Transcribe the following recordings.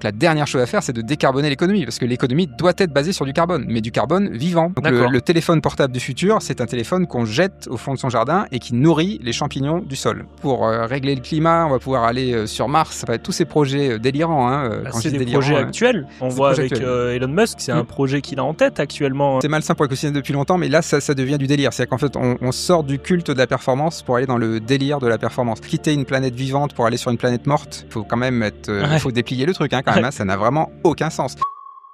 La dernière chose à faire, c'est de décarboner l'économie, parce que l'économie doit être basée sur du carbone, mais du carbone vivant. Donc le téléphone portable du futur, c'est un téléphone qu'on jette au fond de son jardin et qui nourrit les champignons du sol. Pour régler le climat, on va pouvoir aller sur Mars. Ça va être tous ces projets délirants. C'est des projets actuels. On voit avec Elon Musk, c'est un projet qu'il a en tête actuellement. C'est malsain pour l'écosystème depuis longtemps, mais là, ça devient du délire. C'est-à-dire qu'en fait, on sort du culte de la performance pour aller dans le délire de la performance. Quitter une planète vivante pour aller sur une planète morte, il faut quand même faut déplier le truc, quand même. Ça n'a vraiment aucun sens.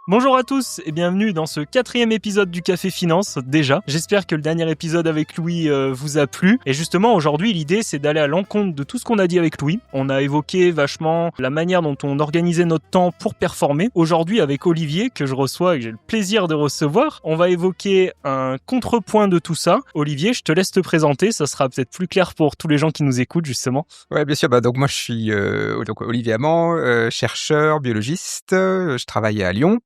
Bonjour à tous et bienvenue dans ce 4e épisode du Café Finance, déjà. J'espère que le dernier épisode avec Louis vous a plu. Et justement, aujourd'hui, l'idée, c'est d'aller à l'encontre de tout ce qu'on a dit avec Louis. On a évoqué vachement la manière dont on organisait notre temps pour performer. Aujourd'hui, avec Olivier, que je reçois et que j'ai le plaisir de recevoir, on va évoquer un contrepoint de tout ça. Olivier, je te laisse te présenter, ça sera peut-être plus clair pour tous les gens qui nous écoutent, justement. Ouais, bien sûr. Donc moi, je suis Olivier Amand, chercheur, biologiste. Je travaille à Lyon,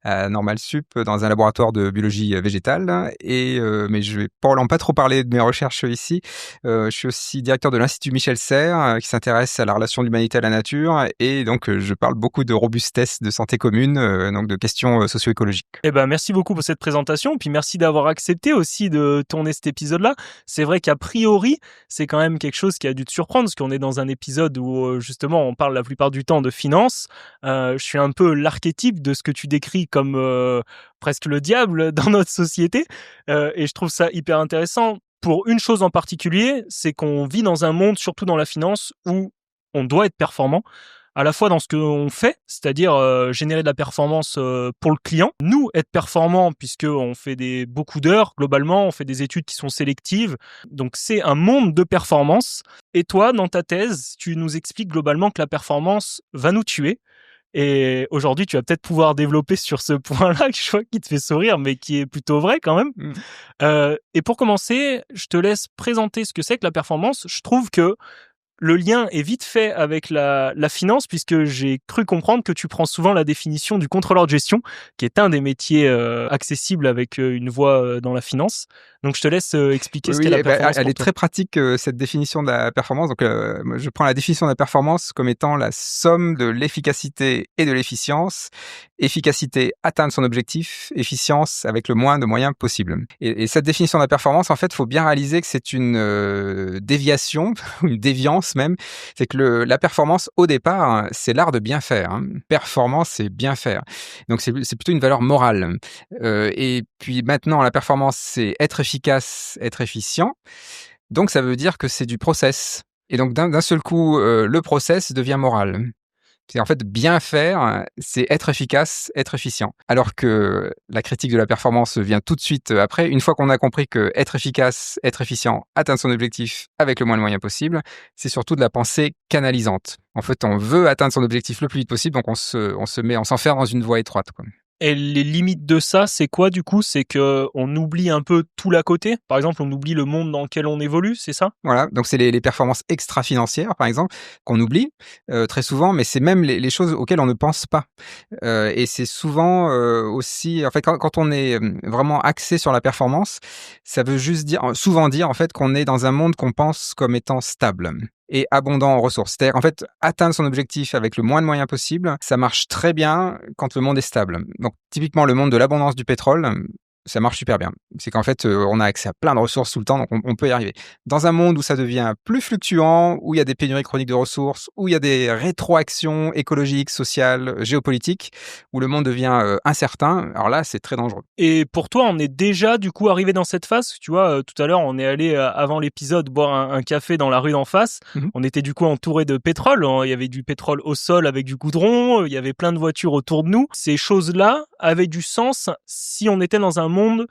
à Normal Sup, dans un laboratoire de biologie végétale. Mais je vais probablement pas trop parler de mes recherches ici. Je suis aussi directeur de l'Institut Michel Serres, qui s'intéresse à la relation de l'humanité à la nature. Et donc, je parle beaucoup de robustesse, de santé commune, donc de questions socio-écologiques. Merci beaucoup pour cette présentation. Puis merci d'avoir accepté aussi de tourner cet épisode-là. C'est vrai qu'a priori, c'est quand même quelque chose qui a dû te surprendre, parce qu'on est dans un épisode où, justement, on parle la plupart du temps de finance. Je suis un peu l'archétype de ce que tu décrit comme presque le diable dans notre société, et je trouve ça hyper intéressant pour une chose en particulier, c'est qu'on vit dans un monde, surtout dans la finance, où on doit être performant, à la fois dans ce qu'on fait, c'est-à-dire générer de la performance pour le client, nous être performants puisqu'on fait beaucoup d'heures, globalement on fait des études qui sont sélectives, donc c'est un monde de performance. Et toi, dans ta thèse, tu nous expliques globalement que la performance va nous tuer. Et aujourd'hui, tu vas peut-être pouvoir développer sur ce point-là, que je vois qui te fait sourire, mais qui est plutôt vrai quand même. Et pour commencer, je te laisse présenter ce que c'est que la performance. Je trouve que le lien est vite fait avec la finance, puisque j'ai cru comprendre que tu prends souvent la définition du contrôleur de gestion, qui est un des métiers accessibles avec une voie dans la finance. Donc, je te laisse expliquer ce qu'est la performance. Elle est très pratique, cette définition de la performance. Donc, je prends la définition de la performance comme étant la somme de l'efficacité et de l'efficience. Efficacité, atteindre son objectif. Efficience, avec le moins de moyens possible. Et cette définition de la performance, en fait, il faut bien réaliser que c'est une déviation, une déviance même. C'est que la performance, au départ, c'est l'art de bien faire. Performance, c'est bien faire. Donc, c'est plutôt une valeur morale. Et puis maintenant, la performance, c'est être efficace, être efficient. Donc, ça veut dire que c'est du process. Et donc, d'un seul coup, le process devient moral. C'est en fait bien faire, c'est être efficace, être efficient. Alors que la critique de la performance vient tout de suite après. Une fois qu'on a compris que être efficace, être efficient, atteindre son objectif avec le moins de moyens possible, c'est surtout de la pensée canalisante. En fait, on veut atteindre son objectif le plus vite possible, donc on s'enferme dans une voie étroite, quoi. Et les limites de ça, c'est quoi du coup? C'est qu'on oublie un peu tout l'à côté. Par exemple, on oublie le monde dans lequel on évolue, c'est ça? Voilà, donc c'est les performances extra-financières, par exemple, qu'on oublie très souvent, mais c'est même les choses auxquelles on ne pense pas. Et c'est souvent aussi, en fait, quand on est vraiment axé sur la performance, ça veut souvent dire en fait qu'on est dans un monde qu'on pense comme étant stable et abondant en ressources. C'est-à-dire, en fait, atteindre son objectif avec le moins de moyens possible, ça marche très bien quand le monde est stable. Donc, typiquement, le monde de l'abondance du pétrole, ça marche super bien. C'est qu'en fait, on a accès à plein de ressources tout le temps, donc on peut y arriver. Dans un monde où ça devient plus fluctuant, où il y a des pénuries chroniques de ressources, où il y a des rétroactions écologiques, sociales, géopolitiques, où le monde devient incertain, alors là, c'est très dangereux. Et pour toi, on est déjà du coup arrivé dans cette phase. Tu vois, tout à l'heure, on est allé avant l'épisode boire un café dans la rue d'en face. On était du coup entouré de pétrole. Il y avait du pétrole au sol avec du goudron. Il y avait plein de voitures autour de nous. Ces choses-là avaient du sens si on était dans un monde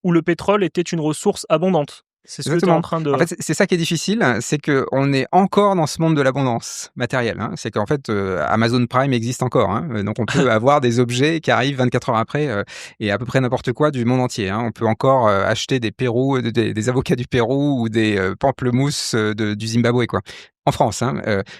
où le pétrole était une ressource abondante. C'est ce que tu es en train de... En fait, c'est ça qui est difficile, c'est qu'on est encore dans ce monde de l'abondance matérielle. C'est qu'en fait, Amazon Prime existe encore. Donc, on peut avoir des objets qui arrivent 24 heures après et à peu près n'importe quoi du monde entier. On peut encore acheter des Pérou, des avocats du Pérou ou des pamplemousses du Zimbabwe, quoi. En France,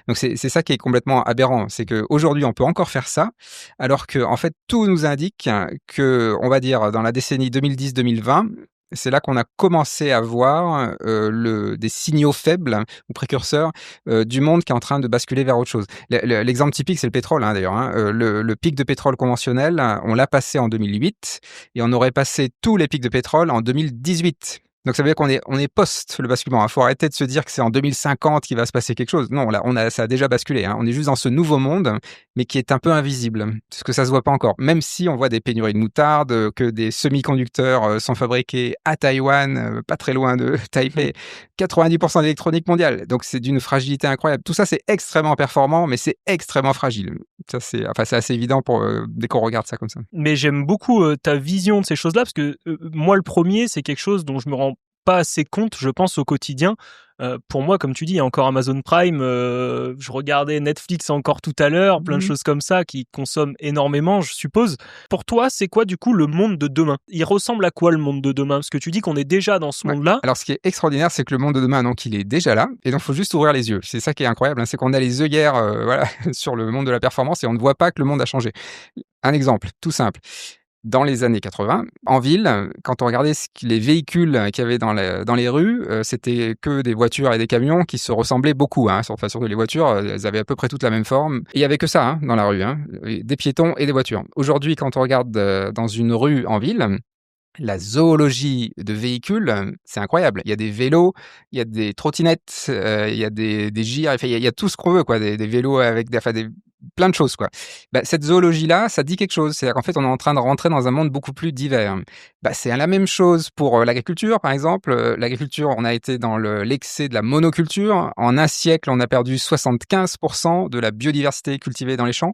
donc c'est ça qui est complètement aberrant, c'est qu'aujourd'hui on peut encore faire ça, alors que en fait tout nous indique que, on va dire dans la décennie 2010-2020, C'est là qu'on a commencé à voir des signaux faibles ou précurseurs du monde qui est en train de basculer vers autre chose. L'exemple typique, c'est le pétrole, hein, d'ailleurs. Hein. Le pic de pétrole conventionnel, on l'a passé en 2008 et on aurait passé tous les pics de pétrole en 2018. Donc ça veut dire qu'on est post le basculement. Il faut arrêter de se dire que c'est en 2050 qu'il va se passer quelque chose. Non, là, ça a déjà basculé. Hein. On est juste dans ce nouveau monde, mais qui est un peu invisible, parce que ça se voit pas encore. Même si on voit des pénuries de moutarde, que des semi-conducteurs sont fabriqués à Taïwan, pas très loin de Taipei, 90% d'électronique mondiale. Donc c'est d'une fragilité incroyable. Tout ça, c'est extrêmement performant, mais c'est extrêmement fragile. Ça, c'est assez évident dès qu'on regarde ça comme ça. Mais j'aime beaucoup ta vision de ces choses-là, parce que moi, le premier, c'est quelque chose dont je me rends pas assez compte, je pense, au quotidien. Pour moi, comme tu dis, il y a encore Amazon Prime, je regardais Netflix encore tout à l'heure, plein de choses comme ça qui consomment énormément, je suppose. Pour toi, c'est quoi du coup le monde de demain? Il ressemble à quoi le monde de demain? Parce que tu dis qu'on est déjà dans ce monde-là. Alors ce qui est extraordinaire, c'est que le monde de demain, donc il est déjà là, et donc il faut juste ouvrir les yeux. C'est ça qui est incroyable, hein, c'est qu'on a les œillères sur le monde de la performance et on ne voit pas que le monde a changé. Un exemple, tout simple. Dans les années 80, en ville, quand on regardait les véhicules qu'il y avait dans les rues, c'était que des voitures et des camions qui se ressemblaient beaucoup. Hein. Enfin, surtout les voitures, elles avaient à peu près toutes la même forme. Et il y avait que ça hein, dans la rue, hein, des piétons et des voitures. Aujourd'hui, quand on regarde dans une rue en ville, la zoologie de véhicules, c'est incroyable. Il y a des vélos, il y a des trottinettes, il y a des gyres, enfin, il y a tout ce qu'on veut, quoi. Des vélos avec plein de choses, quoi. Cette zoologie-là, ça dit quelque chose. C'est-à-dire qu'en fait, on est en train de rentrer dans un monde beaucoup plus divers. C'est la même chose pour l'agriculture, par exemple. L'agriculture, on a été dans l'excès de la monoculture. En un siècle, on a perdu 75% de la biodiversité cultivée dans les champs.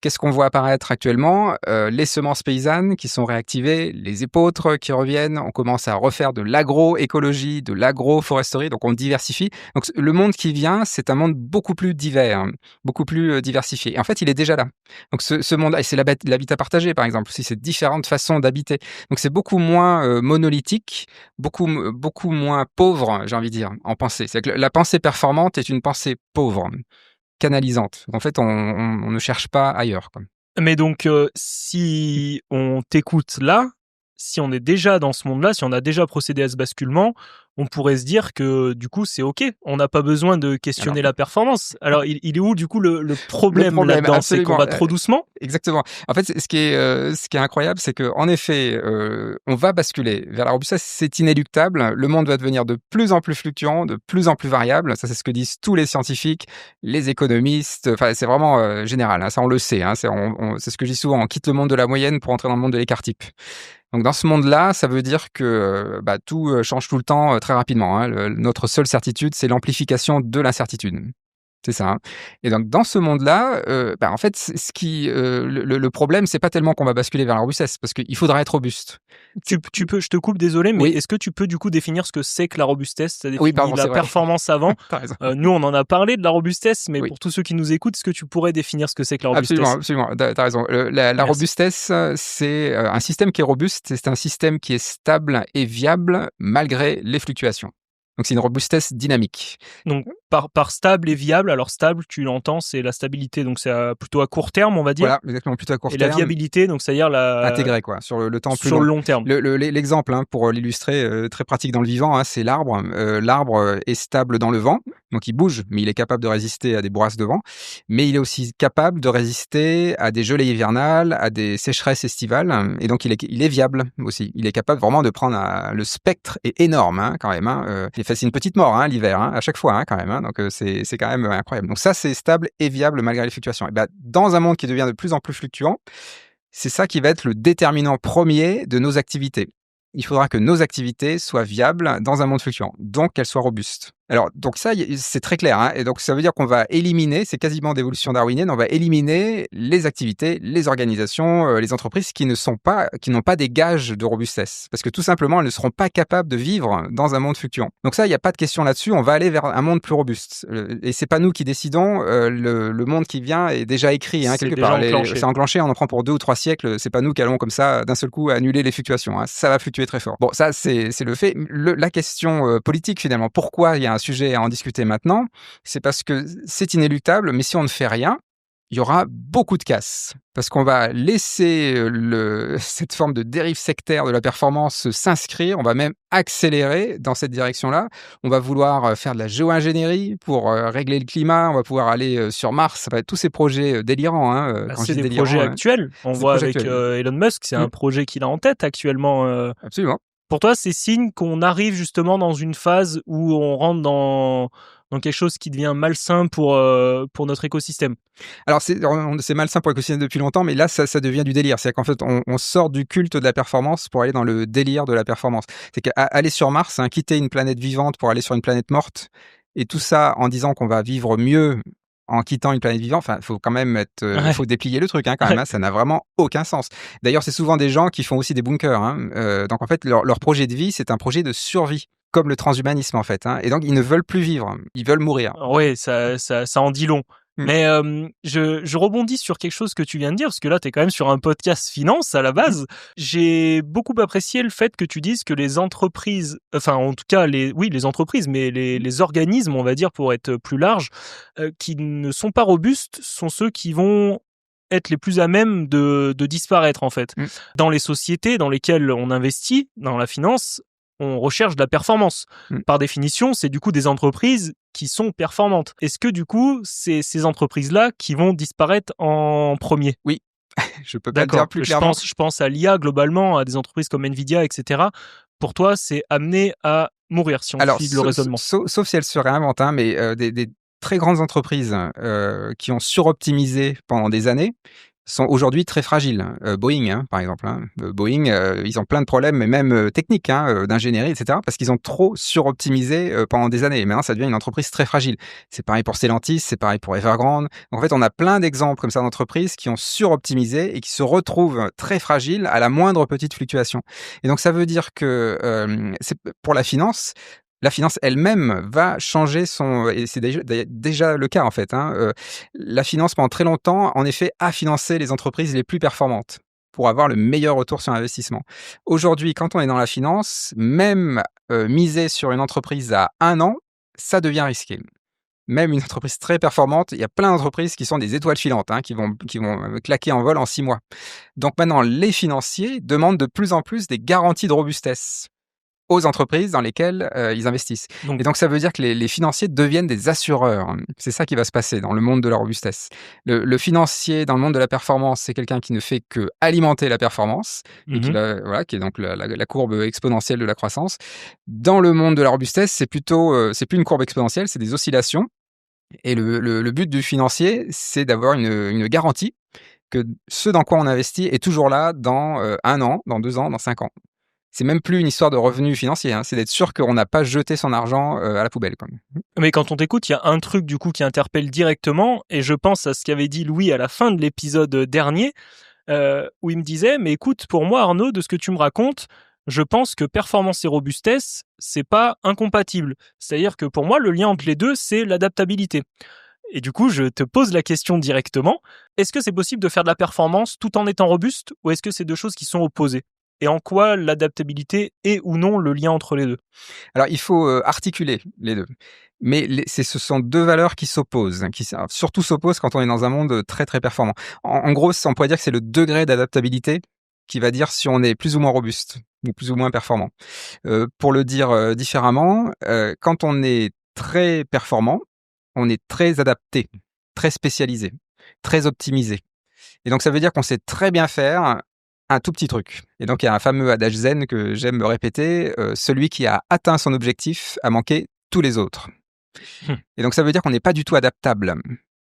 Qu'est-ce qu'on voit apparaître actuellement? Les semences paysannes qui sont réactivées, les épeautres qui reviennent. On commence à refaire de l'agroécologie, de l'agroforesterie. Donc, on diversifie. Donc, le monde qui vient, c'est un monde beaucoup plus divers, beaucoup plus diversifié. Et en fait, il est déjà là. Donc, ce monde-là, et c'est l'habitat partagé, par exemple, aussi, c'est différentes façons d'habiter. Donc, c'est beaucoup moins monolithique, beaucoup moins pauvre, j'ai envie de dire, en pensée. C'est-à-dire que la pensée performante est une pensée pauvre, canalisante. En fait, on ne cherche pas ailleurs, quoi. Mais donc, si on t'écoute là, si on est déjà dans ce monde-là, si on a déjà procédé à ce basculement, on pourrait se dire que du coup c'est ok, on n'a pas besoin de questionner la performance. Alors il est où du coup le problème là-dedans? C'est qu'on va trop doucement? Exactement. En fait, ce qui est incroyable, c'est que en effet, on va basculer vers la robustesse, c'est inéluctable. Le monde va devenir de plus en plus fluctuant, de plus en plus variable. Ça, c'est ce que disent tous les scientifiques, les économistes. Enfin, c'est vraiment général. Hein, ça, on le sait. Hein, c'est ce que je dis souvent. On quitte le monde de la moyenne pour entrer dans le monde de l'écart type. Donc dans ce monde-là, ça veut dire que tout change tout le temps très rapidement. Hein. Notre seule certitude, c'est l'amplification de l'incertitude. C'est ça. Hein. Et donc dans ce monde-là, en fait, le problème, c'est pas tellement qu'on va basculer vers la robustesse, parce qu'il faudra être robuste. Tu peux, je te coupe, désolé, mais oui. Est-ce que tu peux du coup définir ce que c'est que la robustesse? Ça définit oui, pardon, la performance avant. T'as raison. Nous, on en a parlé de la robustesse, mais oui. pour tous ceux qui nous écoutent, est-ce que tu pourrais définir ce que c'est que la robustesse? Absolument, t'as raison. La robustesse, c'est un système qui est robuste, c'est un système qui est stable et viable malgré les fluctuations. Donc c'est une robustesse dynamique. Donc par stable et viable, alors stable, tu l'entends, c'est la stabilité, donc c'est plutôt à court terme, on va dire. Voilà, exactement, plutôt à court terme. Et la viabilité, donc c'est-à-dire intégrée, quoi, sur le temps plus sur le long terme. L'exemple, hein, pour l'illustrer, très pratique dans le vivant, hein, c'est l'arbre. L'arbre est stable dans le vent, donc il bouge, mais il est capable de résister à des bourrasques de vent. Mais il est aussi capable de résister à des gelées hivernales, à des sécheresses estivales, et donc il est viable aussi. Il est capable vraiment de prendre le spectre est énorme, hein, quand même. Hein, c'est une petite mort, hein, l'hiver, hein, à chaque fois, hein, quand même. Hein, donc c'est quand même incroyable. Donc ça, c'est stable et viable malgré les fluctuations. Et dans un monde qui devient de plus en plus fluctuant, c'est ça qui va être le déterminant premier de nos activités. Il faudra que nos activités soient viables dans un monde fluctuant, donc qu'elles soient robustes. Alors, donc ça, c'est très clair. Hein, et donc, ça veut dire qu'on va éliminer, c'est quasiment d'évolution darwinienne, on va éliminer les activités, les organisations, les entreprises qui n'ont pas des gages de robustesse. Parce que tout simplement, elles ne seront pas capables de vivre dans un monde fluctuant. Donc ça, il n'y a pas de question là-dessus. On va aller vers un monde plus robuste. Et c'est pas nous qui décidons. Le monde qui vient est déjà écrit, hein, quelque part. C'est enclenché, on en prend pour 2 ou 3 siècles. C'est pas nous qui allons comme ça, d'un seul coup, annuler les fluctuations. Hein. Ça va fluctuer très fort. Bon, ça, c'est le fait. La question politique, finalement, pourquoi il y a un sujet à en discuter maintenant, c'est parce que c'est inéluctable, mais si on ne fait rien, il y aura beaucoup de casse parce qu'on va laisser cette forme de dérive sectaire de la performance s'inscrire. On va même accélérer dans cette direction-là. On va vouloir faire de la géo-ingénierie pour régler le climat. On va pouvoir aller sur Mars. Ça va être tous ces projets délirants. Quand je C'est dis des délirants, projets actuels. On c'est des voit projets avec actuels. Elon Musk, c'est un projet qu'il a en tête actuellement. Absolument. Pour toi, c'est signe qu'on arrive justement dans une phase où on rentre dans quelque chose qui devient malsain pour notre écosystème. Alors c'est malsain pour l'écosystème depuis longtemps, mais là ça devient du délire. C'est-à-dire qu'en fait on sort du culte de la performance pour aller dans le délire de la performance. C'est qu'aller sur Mars, quitter une planète vivante pour aller sur une planète morte, et tout ça en disant qu'on va vivre mieux en quittant une planète vivante. Enfin, faut quand même Ouais. faut déplier le truc quand même. Ouais. Ça n'a vraiment aucun sens. D'ailleurs, c'est souvent des gens qui font aussi des bunkers. Donc en fait, leur projet de vie, c'est un projet de survie, comme le transhumanisme en fait. Et donc ils ne veulent plus vivre, ils veulent mourir. Ouais, ça en dit long. Mm. Mais je rebondis sur quelque chose que tu viens de dire, parce que là, tu es quand même sur un podcast finance à la base. J'ai beaucoup apprécié le fait que tu dises que les entreprises, enfin en tout cas les entreprises, mais les organismes, on va dire pour être plus large, qui ne sont pas robustes, sont ceux qui vont être les plus à même de disparaître en fait. Mm. Dans les sociétés dans lesquelles on investit, dans la finance, on recherche de la performance. Par définition, c'est du coup des entreprises qui sont performantes. Est-ce que du coup, c'est ces entreprises-là qui vont disparaître en premier? Oui, je peux pas le D'accord. dire plus clairement. Je pense à l'IA globalement, à des entreprises comme Nvidia, etc. Pour toi, c'est amené à mourir si on Alors, suit le raisonnement. sauf si elles se réinventent, mais des très grandes entreprises qui ont suroptimisé pendant des années sont aujourd'hui très fragiles. Boeing, par exemple. Boeing, ils ont plein de problèmes, mais même techniques, d'ingénierie, etc., parce qu'ils ont trop suroptimisé pendant des années. Et maintenant, ça devient une entreprise très fragile. C'est pareil pour Stellantis, c'est pareil pour Evergrande. Donc, en fait, on a plein d'exemples comme ça d'entreprises qui ont suroptimisé et qui se retrouvent très fragiles à la moindre petite fluctuation. Et donc, ça veut dire que c'est pour la finance elle-même va changer et c'est déjà le cas en fait. La finance pendant très longtemps, en effet, a financé les entreprises les plus performantes pour avoir le meilleur retour sur investissement. Aujourd'hui, quand on est dans la finance, même miser sur une entreprise à 1 an, ça devient risqué. Même une entreprise très performante, il y a plein d'entreprises qui sont des étoiles filantes, qui vont claquer en vol en 6 mois. Donc maintenant, les financiers demandent de plus en plus des garanties de robustesse aux entreprises dans lesquelles ils investissent. Donc, Et donc, ça veut dire que les financiers deviennent des assureurs. C'est ça qui va se passer dans le monde de la robustesse. Le financier, dans le monde de la performance, c'est quelqu'un qui ne fait que alimenter la performance et qui est donc la courbe exponentielle de la croissance. Dans le monde de la robustesse, c'est plutôt, c'est plus une courbe exponentielle, c'est des oscillations. Et le but du financier, c'est d'avoir une garantie que ce dans quoi on investit est toujours là dans 1 an, dans 2 ans, dans 5 ans. C'est même plus une histoire de revenus financiers, c'est d'être sûr qu'on n'a pas jeté son argent à la poubelle. Mais quand on t'écoute, il y a un truc du coup qui interpelle directement, et je pense à ce qu'avait dit Louis à la fin de l'épisode dernier, où il me disait, mais écoute, pour moi Arnaud, de ce que tu me racontes, je pense que performance et robustesse, c'est pas incompatible. C'est-à-dire que pour moi, le lien entre les deux, c'est l'adaptabilité. Et du coup, je te pose la question directement, est-ce que c'est possible de faire de la performance tout en étant robuste, ou est-ce que c'est deux choses qui sont opposées? Et en quoi l'adaptabilité est ou non le lien entre les deux? Alors, il faut articuler les deux. Mais ce sont deux valeurs qui s'opposent, qui surtout s'opposent quand on est dans un monde très, très performant. En gros, on pourrait dire que c'est le degré d'adaptabilité qui va dire si on est plus ou moins robuste ou plus ou moins performant. Pour le dire différemment, quand on est très performant, on est très adapté, très spécialisé, très optimisé. Et donc, ça veut dire qu'on sait très bien faire un tout petit truc. Et donc, il y a un fameux adage zen que j'aime me répéter, celui qui a atteint son objectif a manqué tous les autres. Et donc, ça veut dire qu'on n'est pas du tout adaptable.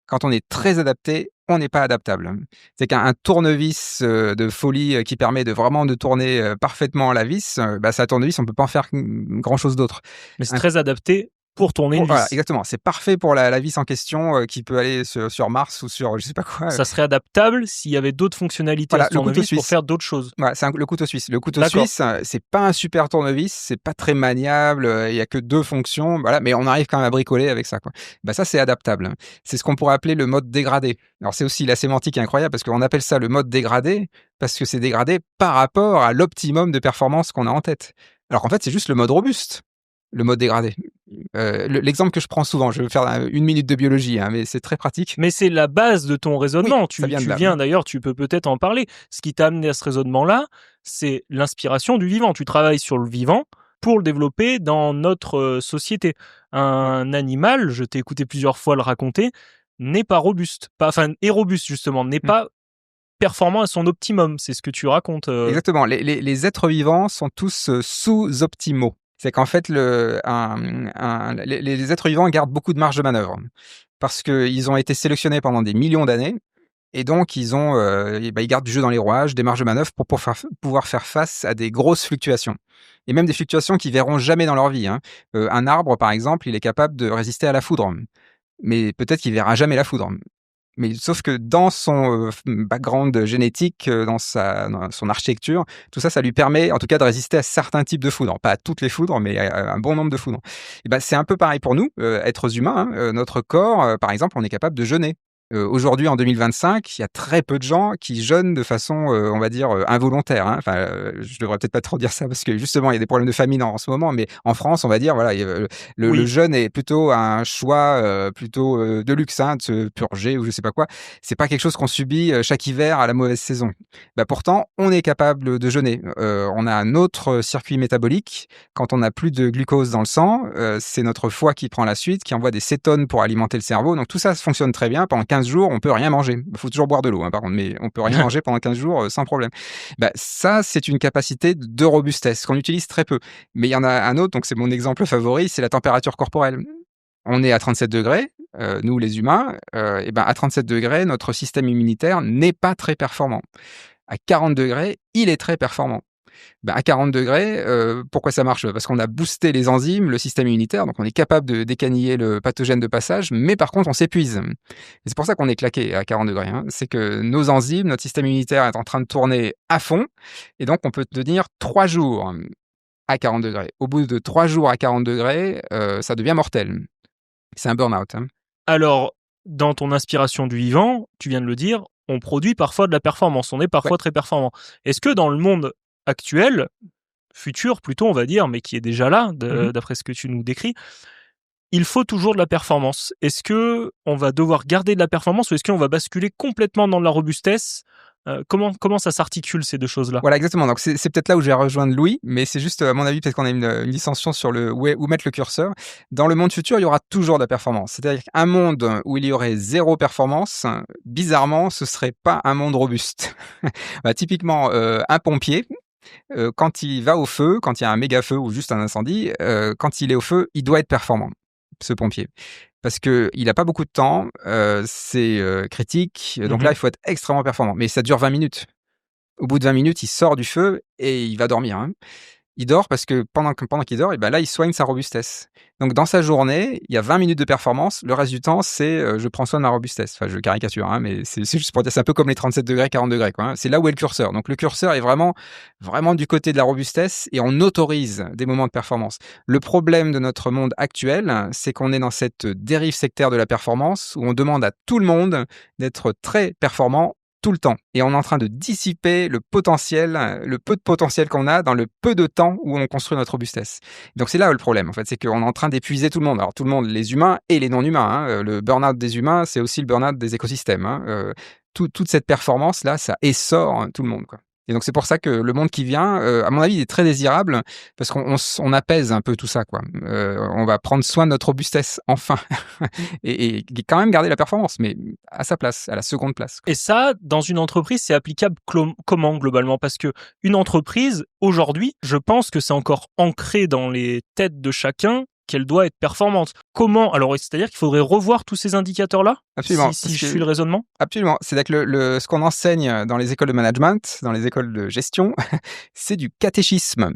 Quand on est très adapté, on n'est pas adaptable. C'est qu'un tournevis de folie qui permet de vraiment de tourner parfaitement la vis, ça tournevis, on ne peut pas en faire grand-chose d'autre. Mais c'est très adapté pour tourner une vis. Voilà, exactement. C'est parfait pour la vis en question qui peut aller sur Mars ou sur je sais pas quoi. Ça serait adaptable s'il y avait d'autres fonctionnalités à ce tournevis pour faire d'autres choses. Voilà, c'est le couteau suisse. Le couteau suisse, c'est pas un super tournevis, c'est pas très maniable, il y a que 2 fonctions, voilà, mais on arrive quand même à bricoler avec ça, quoi. Ça, c'est adaptable. C'est ce qu'on pourrait appeler le mode dégradé. Alors, c'est aussi la sémantique incroyable parce qu'on appelle ça le mode dégradé parce que c'est dégradé par rapport à l'optimum de performance qu'on a en tête. Alors qu'en fait, c'est juste le mode robuste, le mode dégradé. L'exemple que je prends souvent, je vais faire une minute de biologie, hein, mais c'est très pratique. Mais c'est la base de ton raisonnement. Oui, Tu ça vient de là. viens d'ailleurs, tu peux peut-être en parler. Ce qui t'a amené à ce raisonnement-là, c'est l'inspiration du vivant. Tu travailles sur le vivant pour le développer dans notre société. Un animal, je t'ai écouté plusieurs fois le raconter, n'est pas robuste. Est robuste justement, n'est Mmh. pas performant à son optimum. C'est ce que tu racontes. Exactement. Les êtres vivants sont tous sous-optimaux. C'est qu'en fait, les êtres vivants gardent beaucoup de marge de manœuvre parce qu'ils ont été sélectionnés pendant des millions d'années et donc ils gardent du jeu dans les rouages, des marges de manœuvre pour pouvoir faire face à des grosses fluctuations et même des fluctuations qu'ils verront jamais dans leur vie, hein. Un arbre, par exemple, il est capable de résister à la foudre, mais peut-être qu'il verra jamais la foudre. Mais sauf que dans son background génétique, dans son architecture, tout ça, ça lui permet en tout cas de résister à certains types de foudres. Pas à toutes les foudres, mais à un bon nombre de foudres. Et ben, c'est un peu pareil pour nous, êtres humains, hein. Notre corps, par exemple, on est capable de jeûner. Aujourd'hui, en 2025, il y a très peu de gens qui jeûnent de façon, on va dire, involontaire, hein. Enfin, je devrais peut-être pas trop dire ça parce que justement, il y a des problèmes de famine en ce moment, mais en France, on va dire, voilà, le Oui. jeûne est plutôt un choix plutôt de luxe, hein, de se purger ou je sais pas quoi. C'est pas quelque chose qu'on subit chaque hiver à la mauvaise saison. Bah, pourtant, on est capable de jeûner. On a un autre circuit métabolique. Quand on n'a plus de glucose dans le sang, c'est notre foie qui prend la suite, qui envoie des cétones pour alimenter le cerveau. Donc tout ça fonctionne très bien. Pendant 15 jours, on peut rien manger. Il faut toujours boire de l'eau, hein, par contre, mais on peut rien manger pendant 15 jours sans problème. Bah, ça, c'est une capacité de robustesse qu'on utilise très peu. Mais il y en a un autre, donc c'est mon exemple favori, c'est la température corporelle. On est à 37 degrés, nous les humains, et ben à 37 degrés, notre système immunitaire n'est pas très performant. À 40 degrés, il est très performant. Ben, à 40 degrés, pourquoi ça marche? Parce qu'on a boosté les enzymes, le système immunitaire, donc on est capable de d'écaniller le pathogène de passage, mais par contre on s'épuise. Et c'est pour ça qu'on est claqué à 40 degrés, hein. C'est que nos enzymes, notre système immunitaire est en train de tourner à fond, et donc on peut tenir 3 jours à 40 degrés. Au bout de 3 jours à 40 degrés, ça devient mortel. C'est un burn-out, hein. Alors, dans ton inspiration du vivant, tu viens de le dire, on produit parfois de la performance, on est parfois Ouais. très performant. Est-ce que dans le monde actuel, futur plutôt on va dire, mais qui est déjà là, Mmh. d'après ce que tu nous décris, il faut toujours de la performance? Est-ce que on va devoir garder de la performance ou est-ce qu'on va basculer complètement dans la robustesse? Comment ça s'articule ces deux choses-là? Voilà, exactement. Donc c'est peut-être là où je vais rejoindre Louis, mais c'est juste, à mon avis, peut-être qu'on a une dissension sur le où mettre le curseur. Dans le monde futur, il y aura toujours de la performance. C'est-à-dire qu'un monde où il y aurait 0 performance, bizarrement, ce serait pas un monde robuste. Bah, typiquement, un pompier, quand il va au feu, quand il y a un méga feu ou juste un incendie, quand il est au feu, il doit être performant, ce pompier. Parce qu'il a pas beaucoup de temps, c'est critique, donc là, Mmh. il faut être extrêmement performant. Mais ça dure 20 minutes. Au bout de 20 minutes, il sort du feu et il va dormir, hein. Il dort parce que pendant qu'il dort, et ben là, il soigne sa robustesse. Donc dans sa journée, il y a 20 minutes de performance. Le reste du temps, c'est je prends soin de ma robustesse. Enfin, je caricature, hein, mais c'est juste pour dire, c'est un peu comme les 37 degrés, 40 degrés, quoi, hein. C'est là où est le curseur. Donc le curseur est vraiment, vraiment du côté de la robustesse et on autorise des moments de performance. Le problème de notre monde actuel, c'est qu'on est dans cette dérive sectaire de la performance où on demande à tout le monde d'être très performant tout le temps. Et on est en train de dissiper le potentiel, le peu de potentiel qu'on a dans le peu de temps où on construit notre robustesse. Donc c'est là le problème, en fait, c'est qu'on est en train d'épuiser tout le monde. Alors tout le monde, les humains et les non-humains, hein. Le burn-out des humains, c'est aussi le burn-out des écosystèmes, hein. Toute cette performance-là, ça essore tout le monde, quoi. Et donc c'est pour ça que le monde qui vient, à mon avis, il est très désirable parce qu'on apaise un peu tout ça, quoi. On va prendre soin de notre robustesse, enfin. Et quand même garder la performance, mais à sa place, à la seconde place, quoi. Et ça, dans une entreprise, c'est applicable comment globalement? Parce que une entreprise, aujourd'hui, je pense que c'est encore ancré dans les têtes de chacun qu'elle doit être performante. Comment? Alors, c'est-à-dire qu'il faudrait revoir tous ces indicateurs-là? Absolument, Si parce je suis le que raisonnement? absolument. C'est-à-dire que ce qu'on enseigne dans les écoles de management, dans les écoles de gestion, c'est du catéchisme.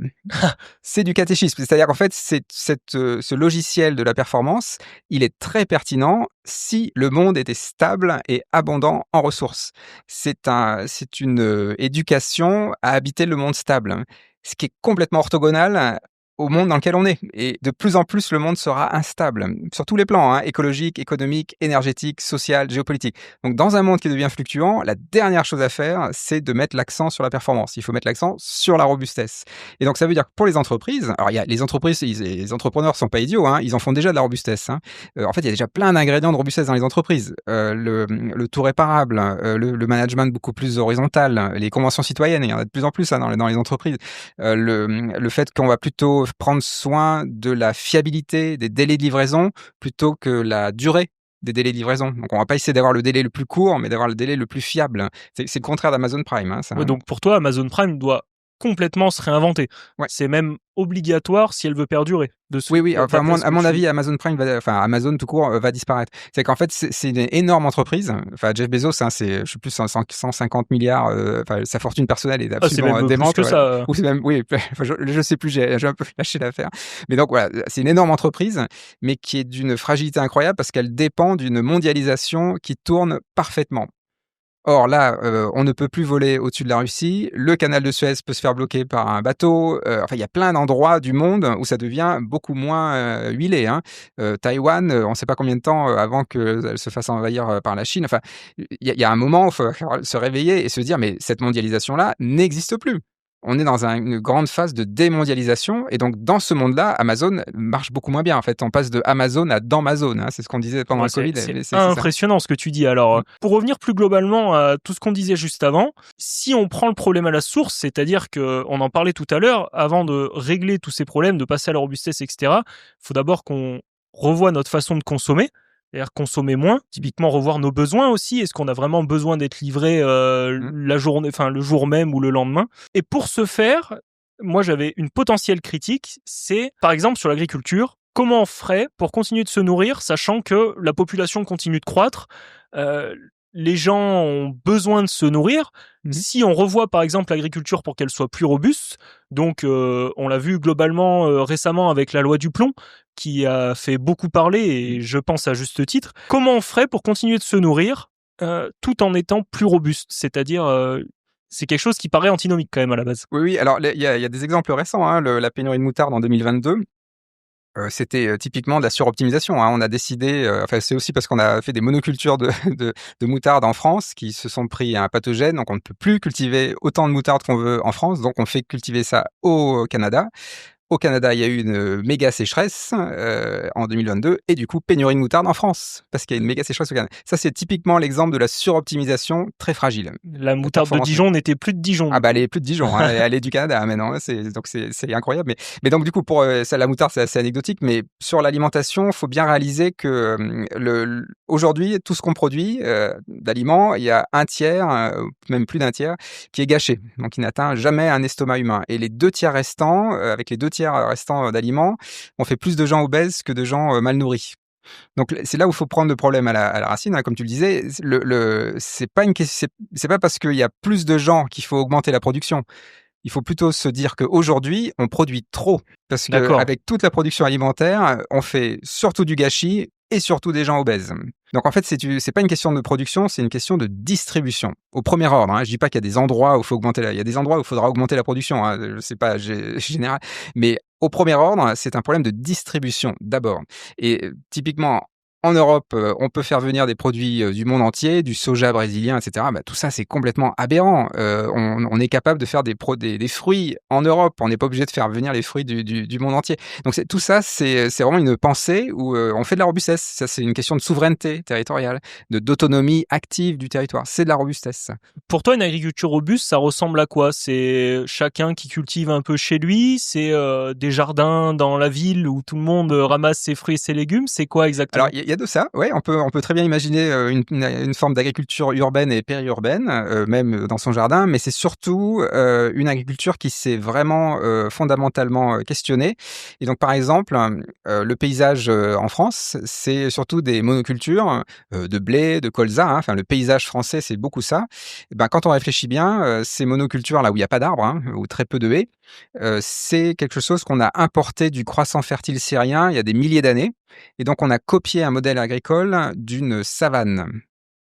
C'est du catéchisme. C'est-à-dire qu'en fait, ce logiciel de la performance, il est très pertinent si le monde était stable et abondant en ressources. C'est une éducation à habiter le monde stable, ce qui est complètement orthogonal au monde dans lequel on est. Et de plus en plus, le monde sera instable, sur tous les plans, hein, écologique, économique, énergétique, social, géopolitique. Donc, dans un monde qui devient fluctuant, la dernière chose à faire, c'est de mettre l'accent sur la performance. Il faut mettre l'accent sur la robustesse. Et donc, ça veut dire que pour les entreprises, alors il y a les entreprises, les entrepreneurs sont pas idiots, hein, ils en font déjà de la robustesse. Hein. En fait, il y a déjà plein d'ingrédients de robustesse dans les entreprises. Le tout réparable, le management beaucoup plus horizontal, les conventions citoyennes, il y en a de plus en plus hein, dans les entreprises. Le fait qu'on va plutôt prendre soin de la fiabilité des délais de livraison plutôt que la durée des délais de livraison. Donc, on va pas essayer d'avoir le délai le plus court, mais d'avoir le délai le plus fiable. C'est le contraire d'Amazon Prime. Hein, ça. Ouais, donc pour toi, Amazon Prime doit complètement se réinventer. Ouais. C'est même obligatoire si elle veut perdurer. Oui. Enfin, à mon avis, Amazon Prime, Amazon tout court va disparaître. C'est qu'en fait, c'est une énorme entreprise. Enfin, Jeff Bezos, hein, c'est, je sais plus, 150 milliards. Sa fortune personnelle est absolument démente. Plus que ça. Ou c'est même, oui, je sais plus. J'ai un peu lâché l'affaire. Mais donc voilà, c'est une énorme entreprise, mais qui est d'une fragilité incroyable parce qu'elle dépend d'une mondialisation qui tourne parfaitement. Or là, on ne peut plus voler au-dessus de la Russie. Le canal de Suez peut se faire bloquer par un bateau. Il y a plein d'endroits du monde où ça devient beaucoup moins huilé. Hein. Taïwan, on ne sait pas combien de temps avant qu'elle se fasse envahir par la Chine. Enfin, il y a un moment où il faut se réveiller et se dire, mais cette mondialisation-là n'existe plus. On est dans une grande phase de démondialisation. Et donc, dans ce monde-là, Amazon marche beaucoup moins bien. En fait, on passe de Amazon à d'Amazon. Hein. C'est ce qu'on disait pendant le Covid. C'est impressionnant ce que tu dis. Alors, pour revenir plus globalement à tout ce qu'on disait juste avant, si on prend le problème à la source, c'est-à-dire qu'on en parlait tout à l'heure, avant de régler tous ces problèmes, de passer à la robustesse, etc., il faut d'abord qu'on revoie notre façon de consommer. C'est-à-dire consommer moins, typiquement revoir nos besoins aussi. Est-ce qu'on a vraiment besoin d'être livré la journée, enfin le jour même ou le lendemain? Et pour ce faire, moi j'avais une potentielle critique, c'est par exemple sur l'agriculture. Comment on ferait pour continuer de se nourrir, sachant que la population continue de croître, les gens ont besoin de se nourrir. Si on revoit par exemple l'agriculture pour qu'elle soit plus robuste, donc on l'a vu globalement récemment avec la loi du plomb, qui a fait beaucoup parler et je pense à juste titre. Comment on ferait pour continuer de se nourrir tout en étant plus robuste? C'est-à-dire, c'est quelque chose qui paraît antinomique quand même à la base. Oui. Alors, il y a des exemples récents. Hein, la pénurie de moutarde en 2022. C'était typiquement de la suroptimisation. Hein. On a décidé, c'est aussi parce qu'on a fait des monocultures de moutarde en France qui se sont pris un pathogène, donc on ne peut plus cultiver autant de moutarde qu'on veut en France, donc on fait cultiver ça au Canada. Au Canada, il y a eu une méga sécheresse en 2022 et du coup, pénurie de moutarde en France parce qu'il y a une méga sécheresse au Canada. Ça, c'est typiquement l'exemple de la suroptimisation très fragile. La moutarde de Dijon n'était plus de Dijon. Ah bah, elle est plus de Dijon, hein, elle est du Canada maintenant. Donc c'est incroyable. Mais donc du coup, pour la moutarde, c'est assez anecdotique. Mais sur l'alimentation, il faut bien réaliser que aujourd'hui, tout ce qu'on produit d'aliments, il y a un tiers, même plus d'un tiers, qui est gâché. Donc il n'atteint jamais un estomac humain. Et les 2 tiers restants, avec les 2 tiers restants d'aliments, on fait plus de gens obèses que de gens mal nourris. Donc c'est là où il faut prendre le problème à la racine, hein, comme tu le disais. C'est pas parce qu'il y a plus de gens qu'il faut augmenter la production. Il faut plutôt se dire qu'aujourd'hui, on produit trop. Parce qu'avec toute la production alimentaire, on fait surtout du gâchis et surtout des gens obèses. Donc en fait, c'est pas une question de production, c'est une question de distribution. Au premier ordre, hein, je dis pas qu'il y a des endroits où il faut il y a des endroits où il faudra augmenter la production. Hein, je sais pas, général, mais au premier ordre, c'est un problème de distribution d'abord. Et typiquement, en Europe, on peut faire venir des produits du monde entier, du soja brésilien, etc. Bah, tout ça, c'est complètement aberrant. On est capable de faire des fruits en Europe. On n'est pas obligé de faire venir les fruits du monde entier. Donc tout ça, c'est vraiment une pensée où on fait de la robustesse. Ça, c'est une question de souveraineté territoriale, d'autonomie active du territoire. C'est de la robustesse. Pour toi, une agriculture robuste, ça ressemble à quoi? C'est chacun qui cultive un peu chez lui? C'est des jardins dans la ville où tout le monde ramasse ses fruits et ses légumes? C'est quoi exactement? Alors, il y a de ça, ouais, on peut très bien imaginer une forme d'agriculture urbaine et périurbaine, même dans son jardin, mais c'est surtout une agriculture qui s'est vraiment fondamentalement questionnée. Et donc, par exemple, le paysage en France, c'est surtout des monocultures de blé, de colza. Hein. Enfin, le paysage français, c'est beaucoup ça. Et ben, quand on réfléchit bien, ces monocultures là où il n'y a pas d'arbres hein, ou très peu de haies, c'est quelque chose qu'on a importé du croissant fertile syrien il y a des milliers d'années. Et donc, on a copié un modèle agricole d'une savane.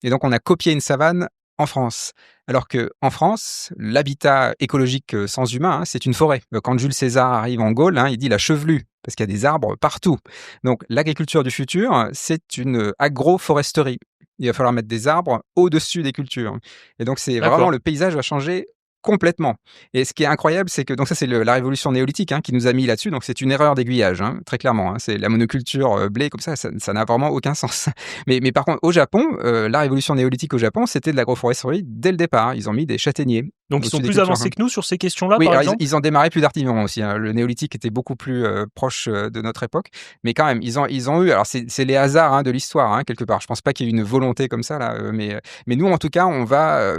Et donc, on a copié une savane en France. Alors qu'en France, l'habitat écologique sans humain, c'est une forêt. Quand Jules César arrive en Gaule, il dit la chevelue, parce qu'il y a des arbres partout. Donc l'agriculture du futur, c'est une agroforesterie. Il va falloir mettre des arbres au-dessus des cultures. Et donc c'est vraiment, le paysage va changer complètement. Et ce qui est incroyable, c'est que, donc ça c'est la révolution néolithique qui nous a mis là-dessus, donc c'est une erreur d'aiguillage, très clairement. C'est la monoculture blé comme ça n'a vraiment aucun sens. Mais par contre, au Japon, la révolution néolithique au Japon, c'était de l'agroforesterie dès le départ. Ils ont mis des châtaigniers. Donc ils sont plus avancés que nous sur ces questions-là, oui, par alors exemple. ils ont démarré plus tardivement aussi. Le néolithique était beaucoup plus proche de notre époque, mais quand même, ils ont eu. Alors c'est les hasards de l'histoire quelque part. Je pense pas qu'il y ait une volonté comme ça là, mais nous en tout cas,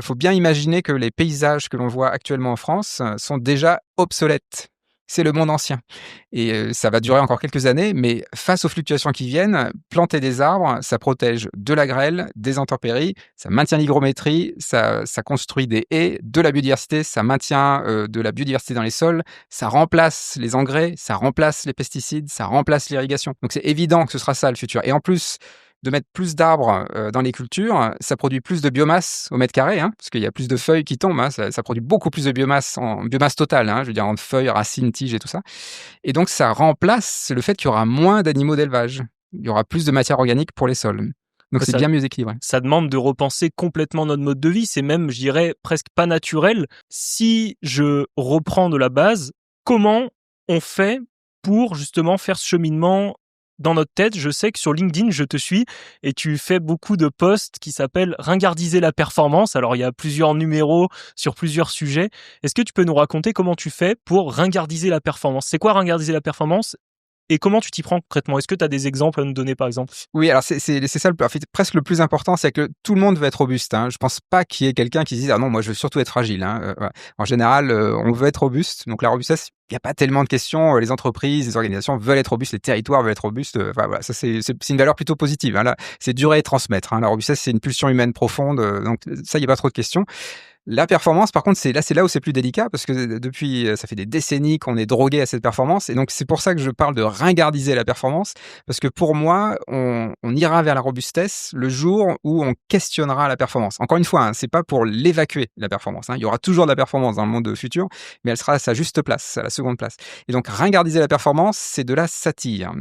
faut bien imaginer que les paysages que l'on voit actuellement en France sont déjà obsolètes. C'est le monde ancien. Et ça va durer encore quelques années, mais face aux fluctuations qui viennent, planter des arbres, ça protège de la grêle, des intempéries, ça maintient l'hygrométrie, ça construit des haies, de la biodiversité, ça maintient de la biodiversité dans les sols, ça remplace les engrais, ça remplace les pesticides, ça remplace l'irrigation. Donc c'est évident que ce sera ça le futur. Et en plus de mettre plus d'arbres dans les cultures, ça produit plus de biomasse au mètre carré, parce qu'il y a plus de feuilles qui tombent, ça produit beaucoup plus de biomasse, en biomasse totale, je veux dire en feuilles, racines, tiges et tout ça. Et donc ça remplace le fait qu'il y aura moins d'animaux d'élevage. Il y aura plus de matière organique pour les sols. Donc c'est bien mieux équilibré. Ça demande de repenser complètement notre mode de vie, c'est même, je dirais, presque pas naturel. Si je reprends de la base, comment on fait pour justement faire ce cheminement dans notre tête? Je sais que sur LinkedIn, je te suis et tu fais beaucoup de posts qui s'appellent Ringardiser la performance. Alors, il y a plusieurs numéros sur plusieurs sujets. Est-ce que tu peux nous raconter comment tu fais pour ringardiser la performance? C'est quoi ringardiser la performance? Et comment tu t'y prends concrètement? Est-ce que tu as des exemples à nous donner, par exemple? Oui, alors c'est ça, en fait, presque le plus important, c'est que tout le monde veut être robuste. Je pense pas qu'il y ait quelqu'un qui se dise « Ah non, moi je veux surtout être fragile ». En général, on veut être robuste. Donc la robustesse, il n'y a pas tellement de questions. Les entreprises, les organisations veulent être robustes, les territoires veulent être robustes. Voilà, ça c'est une valeur plutôt positive. Là, c'est durer et transmettre. La robustesse, c'est une pulsion humaine profonde. Donc ça, il n'y a pas trop de questions. La performance, par contre, c'est là où c'est plus délicat, parce que depuis, ça fait des décennies qu'on est drogué à cette performance, et donc c'est pour ça que je parle de ringardiser la performance, parce que pour moi, on ira vers la robustesse le jour où on questionnera la performance. Encore une fois, c'est pas pour l'évacuer, la performance. Il y aura toujours de la performance dans le monde futur, mais elle sera à sa juste place, à la seconde place. Et donc, ringardiser la performance, c'est de la satire.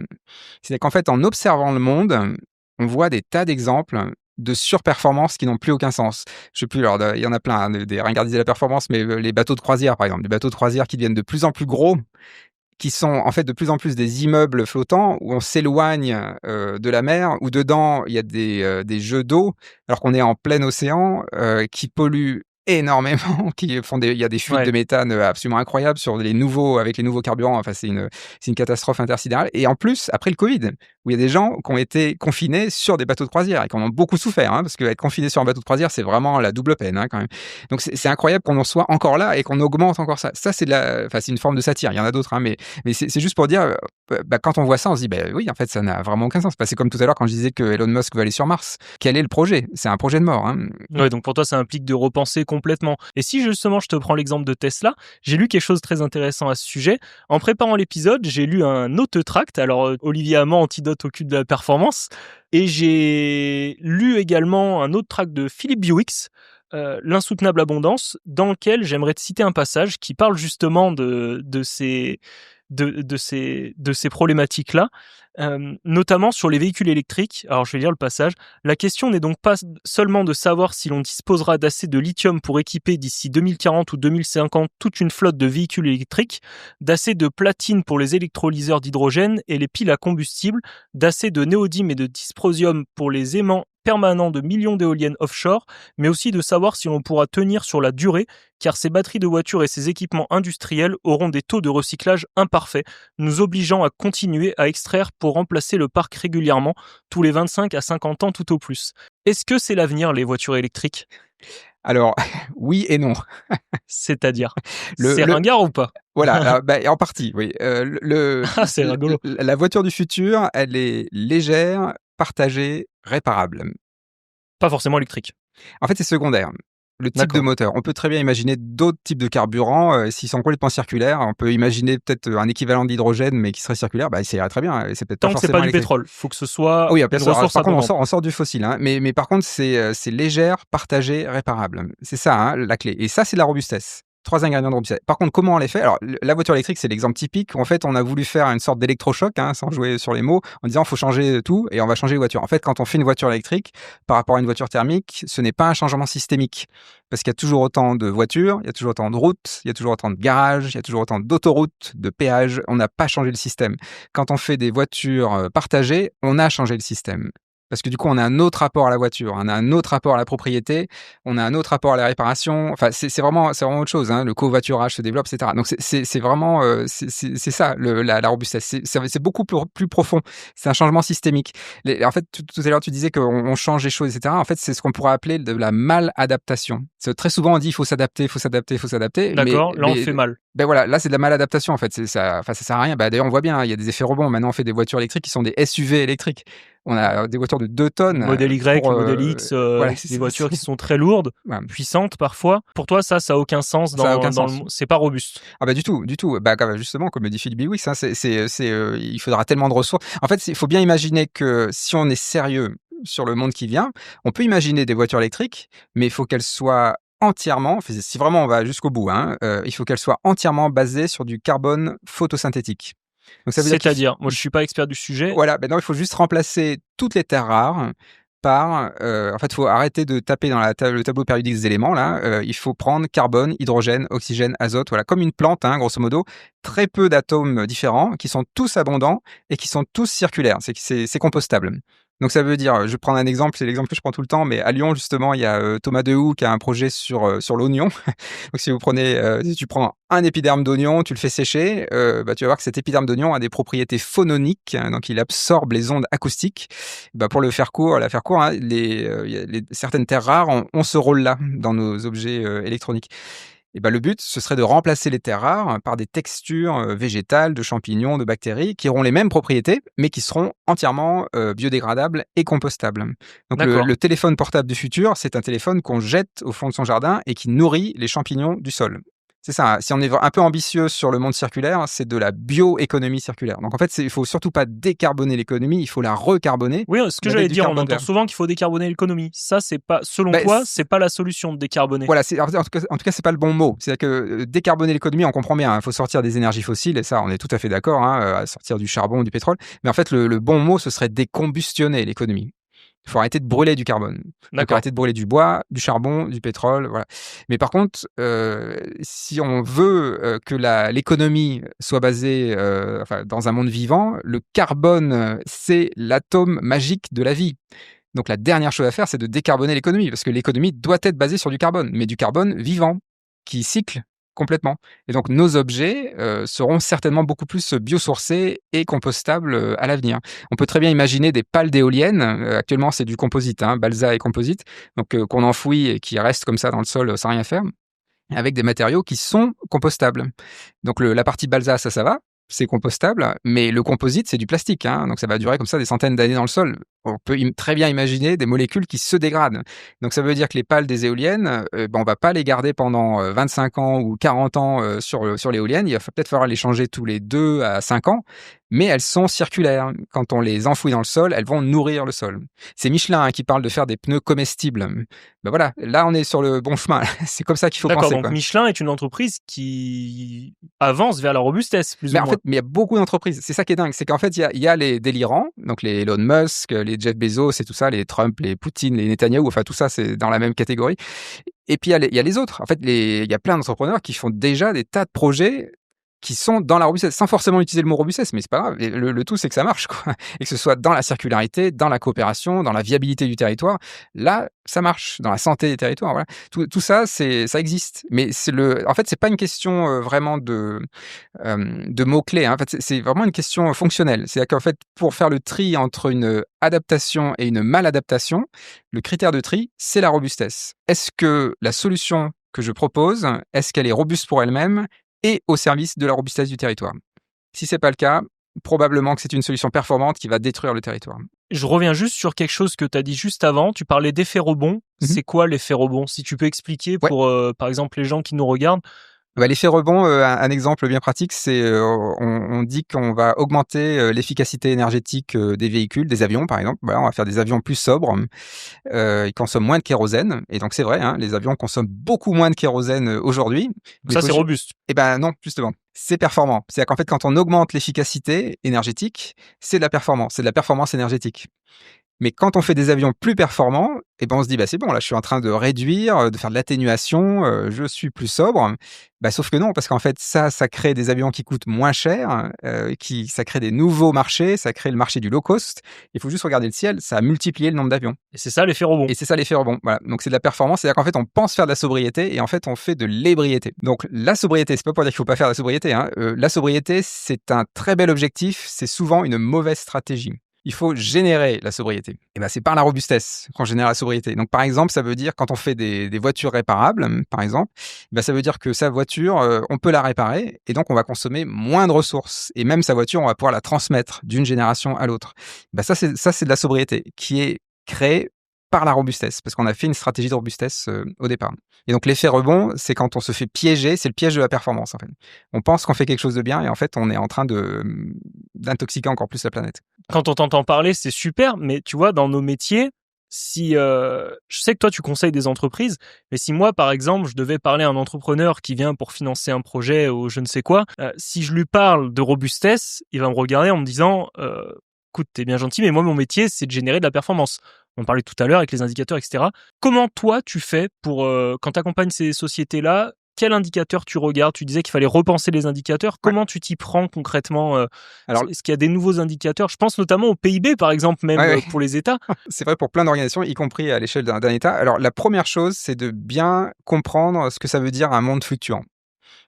C'est-à-dire qu'en fait, en observant le monde, on voit des tas d'exemples de surperformances qui n'ont plus aucun sens. Je sais plus, alors il y en a plein, des ringardiser la performance, mais les bateaux de croisière, par exemple, des bateaux de croisière qui deviennent de plus en plus gros, qui sont en fait de plus en plus des immeubles flottants où on s'éloigne de la mer, où dedans il y a des jeux d'eau, alors qu'on est en plein océan, qui polluent énormément, il y a des fuites de méthane absolument incroyables avec les nouveaux carburants. Enfin, c'est une catastrophe intersidérale. Et en plus, après le Covid, où il y a des gens qui ont été confinés sur des bateaux de croisière et qui en ont beaucoup souffert, parce qu'être confiné sur un bateau de croisière, c'est vraiment la double peine, quand même. Donc c'est incroyable qu'on en soit encore là et qu'on augmente encore ça. Ça, c'est une forme de satire. Il y en a d'autres, mais c'est juste pour dire, quand on voit ça, on se dit, oui, en fait, ça n'a vraiment aucun sens. C'est comme tout à l'heure quand je disais que Elon Musk veut aller sur Mars. Quel est le projet? C'est un projet de mort. Ouais, donc pour toi, ça implique de repenser complètement. Et si justement je te prends l'exemple de Tesla, j'ai lu quelque chose de très intéressant à ce sujet. En préparant l'épisode, j'ai lu un autre tract. Alors Olivier Hamon, Antidote au culte de la performance, et j'ai lu également un autre tract de Philippe Biwix, L'insoutenable abondance, dans lequel j'aimerais te citer un passage qui parle justement de ces problématiques-là, notamment sur les véhicules électriques. Alors, je vais lire le passage. La question n'est donc pas seulement de savoir si l'on disposera d'assez de lithium pour équiper d'ici 2040 ou 2050 toute une flotte de véhicules électriques, d'assez de platine pour les électrolyseurs d'hydrogène et les piles à combustible, d'assez de néodyme et de dysprosium pour les aimants permanents de millions d'éoliennes offshore, mais aussi de savoir si l'on pourra tenir sur la durée, car ces batteries de voitures et ces équipements industriels auront des taux de recyclage imparfaits, nous obligeant à continuer à extraire pour remplacer le parc régulièrement, tous les 25 à 50 ans tout au plus. Est-ce que c'est l'avenir, les voitures électriques? Alors, oui et non. C'est-à-dire, c'est ringard ou pas? Voilà, en partie, oui. C'est rigolo. La voiture du futur, elle est légère, partagée, réparable. Pas forcément électrique. En fait, c'est secondaire. le type de moteur. On peut très bien imaginer d'autres types de carburants s'ils sont complètement circulaires. On peut imaginer peut-être un équivalent d'hydrogène, mais qui serait circulaire. Ça irait très bien. Et c'est peut-être Tant pas que c'est forcément pas du électrique. pétrole, faut que ce soit Oui, une ressource par abondante. contre, on sort du fossile. Hein. Mais par contre, c'est légère, partagé, réparable. C'est ça hein, la clé. Et ça, c'est de la robustesse. 3 ingrédients de robustesse. Par contre, comment on les fait? Alors, la voiture électrique, c'est l'exemple typique. En fait, on a voulu faire une sorte d'électrochoc, sans jouer sur les mots, en disant faut changer tout et on va changer les voitures. En fait, quand on fait une voiture électrique par rapport à une voiture thermique, ce n'est pas un changement systémique. Parce qu'il y a toujours autant de voitures, il y a toujours autant de routes, il y a toujours autant de garages, il y a toujours autant d'autoroutes, de péages. On n'a pas changé le système. Quand on fait des voitures partagées, on a changé le système. Parce que du coup, on a un autre rapport à la voiture, on a un autre rapport à la propriété, on a un autre rapport à la réparation. Enfin, c'est vraiment autre chose. Hein. Le covoiturage se développe, etc. Donc, c'est vraiment c'est ça la robustesse. C'est beaucoup plus profond. C'est un changement systémique. En fait, tout à l'heure, tu disais qu'on change les choses, etc. En fait, c'est ce qu'on pourrait appeler de la maladaptation. Très souvent, on dit il faut s'adapter, il faut s'adapter, il faut s'adapter. D'accord, là, on fait mal. Voilà, là c'est de la maladaptation en fait. Ça sert à rien. D'ailleurs, on voit bien, il y a des effets rebonds. Maintenant, on fait des voitures électriques qui sont des SUV électriques. On a des voitures de 2 tonnes. Modèle Y, modèle X, voilà, des voitures qui sont très lourdes, puissantes parfois. Pour toi, ça a aucun sens c'est pas robuste. Ah du tout. Justement, comme le dit Philippe Biwix, il faudra tellement de ressources. En fait, il faut bien imaginer que si on est sérieux sur le monde qui vient, on peut imaginer des voitures électriques, mais il faut qu'elles soient entièrement, si vraiment on va jusqu'au bout, il faut qu'elles soient entièrement basées sur du carbone photosynthétique. Donc, ça veut c'est-à-dire, moi je suis pas expert du sujet. Voilà, non, il faut juste remplacer toutes les terres rares par, en fait, il faut arrêter de taper dans le tableau périodique des éléments là. Il faut prendre carbone, hydrogène, oxygène, azote, voilà, comme une plante, grosso modo, très peu d'atomes différents qui sont tous abondants et qui sont tous circulaires. C'est compostable. Donc ça veut dire, je vais prendre un exemple, c'est l'exemple que je prends tout le temps, mais à Lyon justement, il y a Thomas Dehoux qui a un projet sur l'oignon. Donc si tu prends un épiderme d'oignon, tu le fais sécher, tu vas voir que cet épiderme d'oignon a des propriétés phononiques, donc il absorbe les ondes acoustiques. Pour la faire court, certaines terres rares ont ce rôle-là dans nos objets électroniques. Le but, ce serait de remplacer les terres rares par des textures végétales, de champignons, de bactéries, qui auront les mêmes propriétés, mais qui seront entièrement biodégradables et compostables. Donc le téléphone portable du futur, c'est un téléphone qu'on jette au fond de son jardin et qui nourrit les champignons du sol. C'est ça. Si on est un peu ambitieux sur le monde circulaire, c'est de la bioéconomie circulaire. Donc en fait, il faut surtout pas décarboner l'économie, il faut la recarboner. Oui, ce que j'allais dire, on entend souvent qu'il faut décarboner l'économie. Ça, c'est pas, selon toi, c'est pas la solution de décarboner. Voilà, en tout cas, c'est pas le bon mot. C'est-à-dire que décarboner l'économie, on comprend bien. Il faut sortir des énergies fossiles, et ça, on est tout à fait d'accord, à sortir du charbon, du pétrole. Mais en fait, le bon mot, ce serait décombustionner l'économie. Il faut arrêter de brûler du carbone. Il faut arrêter de brûler du bois, du charbon, du pétrole. Voilà. Mais par contre, si on veut que l'économie soit basée dans un monde vivant, le carbone, c'est l'atome magique de la vie. Donc la dernière chose à faire, c'est de décarboner l'économie, parce que l'économie doit être basée sur du carbone, mais du carbone vivant, qui cycle complètement. Et donc nos objets seront certainement beaucoup plus biosourcés et compostables à l'avenir. On peut très bien imaginer des pales d'éoliennes. Actuellement, c'est du composite, balsa et composite, donc qu'on enfouit et qui reste comme ça dans le sol sans rien faire, avec des matériaux qui sont compostables. Donc la partie balsa, ça va, c'est compostable, mais le composite, c'est du plastique, donc ça va durer comme ça des centaines d'années dans le sol. On peut très bien imaginer des molécules qui se dégradent. Donc ça veut dire que les pales des éoliennes, on va pas les garder pendant 25 ans ou 40 ans sur l'éolienne. Il va peut-être falloir les changer tous les 2 à 5 ans, mais elles sont circulaires. Quand on les enfouit dans le sol, elles vont nourrir le sol. C'est Michelin qui parle de faire des pneus comestibles. Voilà, là on est sur le bon chemin. C'est comme ça qu'il faut penser. D'accord, donc Michelin est une entreprise qui avance vers la robustesse, plus ou moins. Mais il y a beaucoup d'entreprises. C'est ça qui est dingue, c'est qu'en fait, il y a les délirants, donc les Elon Musk, les Jeff Bezos et tout ça, les Trump, les Poutine, les Netanyahou, enfin tout ça, c'est dans la même catégorie. Et puis il y a les autres. En fait, il y a plein d'entrepreneurs qui font déjà des tas de projets qui sont dans la robustesse, sans forcément utiliser le mot robustesse, mais c'est pas grave. Le tout, c'est que ça marche, quoi. Et que ce soit dans la circularité, dans la coopération, dans la viabilité du territoire. Là, ça marche. Dans la santé des territoires, voilà. Tout ça, ça existe. Mais en fait, c'est pas une question vraiment de mots-clés. En fait, c'est vraiment une question fonctionnelle. C'est-à-dire qu'en fait, pour faire le tri entre une adaptation et une maladaptation, le critère de tri, c'est la robustesse. Est-ce que la solution que je propose, est-ce qu'elle est robuste pour elle-même et au service de la robustesse du territoire? Si c'est pas le cas, probablement que c'est une solution performante qui va détruire le territoire. Je reviens juste sur quelque chose que tu as dit juste avant. Tu parlais d'effet rebond. C'est quoi l'effet rebond? Si tu peux expliquer pour, par exemple, les gens qui nous regardent. L'effet rebond, un exemple bien pratique, c'est on dit qu'on va augmenter l'efficacité énergétique des véhicules, des avions par exemple. Voilà, on va faire des avions plus sobres, ils consomment moins de kérosène. Et donc c'est vrai, hein, les avions consomment beaucoup moins de kérosène aujourd'hui. Ça, c'est robuste. Eh ben non, justement. C'est performant. C'est-à-dire qu'en fait, quand on augmente l'efficacité énergétique, c'est de la performance. C'est de la performance énergétique. Mais quand on fait des avions plus performants, eh ben on se dit, bah, c'est bon, là, je suis en train de réduire, de faire de l'atténuation, je suis plus sobre. Bah, sauf que non, parce qu'en fait, ça crée des avions qui coûtent moins cher, ça crée des nouveaux marchés, ça crée le marché du low cost. Il faut juste regarder le ciel, ça a multiplié le nombre d'avions. Et c'est ça l'effet rebond. Et c'est ça l'effet rebond. Voilà. Donc c'est de la performance, c'est-à-dire qu'en fait, on pense faire de la sobriété et en fait, on fait de l'ébriété. Donc la sobriété, c'est pas pour dire qu'il faut pas faire de la sobriété, hein. La sobriété, c'est un très bel objectif, c'est souvent une mauvaise stratégie. Il faut générer la sobriété. Et ben, c'est par la robustesse qu'on génère la sobriété. Donc, par exemple, ça veut dire quand on fait des voitures réparables, par exemple, ben, ça veut dire que sa voiture, on peut la réparer et donc on va consommer moins de ressources. Et même sa voiture, on va pouvoir la transmettre d'une génération à l'autre. Ben, ça, c'est de la sobriété qui est créée par la robustesse, parce qu'on a fait une stratégie de robustesse au départ. Et donc l'effet rebond, c'est quand on se fait piéger, c'est le piège de la performance en fait. On pense qu'on fait quelque chose de bien et en fait on est en train d'intoxiquer encore plus la planète. Quand on t'entend parler, c'est super, mais tu vois, dans nos métiers, si je sais que toi tu conseilles des entreprises, mais si moi par exemple je devais parler à un entrepreneur qui vient pour financer un projet ou je ne sais quoi, si je lui parle de robustesse, il va me regarder en me disant écoute, t'es bien gentil, mais moi mon métier c'est de générer de la performance. On parlait tout à l'heure avec les indicateurs, etc. Comment toi tu fais pour quand tu accompagnes ces sociétés-là? Quel indicateur tu regardes? Tu disais qu'il fallait repenser les indicateurs. Comment tu t'y prends concrètement? Alors, est-ce qu'il y a des nouveaux indicateurs? Je pense notamment au PIB, par exemple, même pour les États. C'est vrai pour plein d'organisations, y compris à l'échelle d'un État. Alors, la première chose, c'est de bien comprendre ce que ça veut dire un monde fluctuant.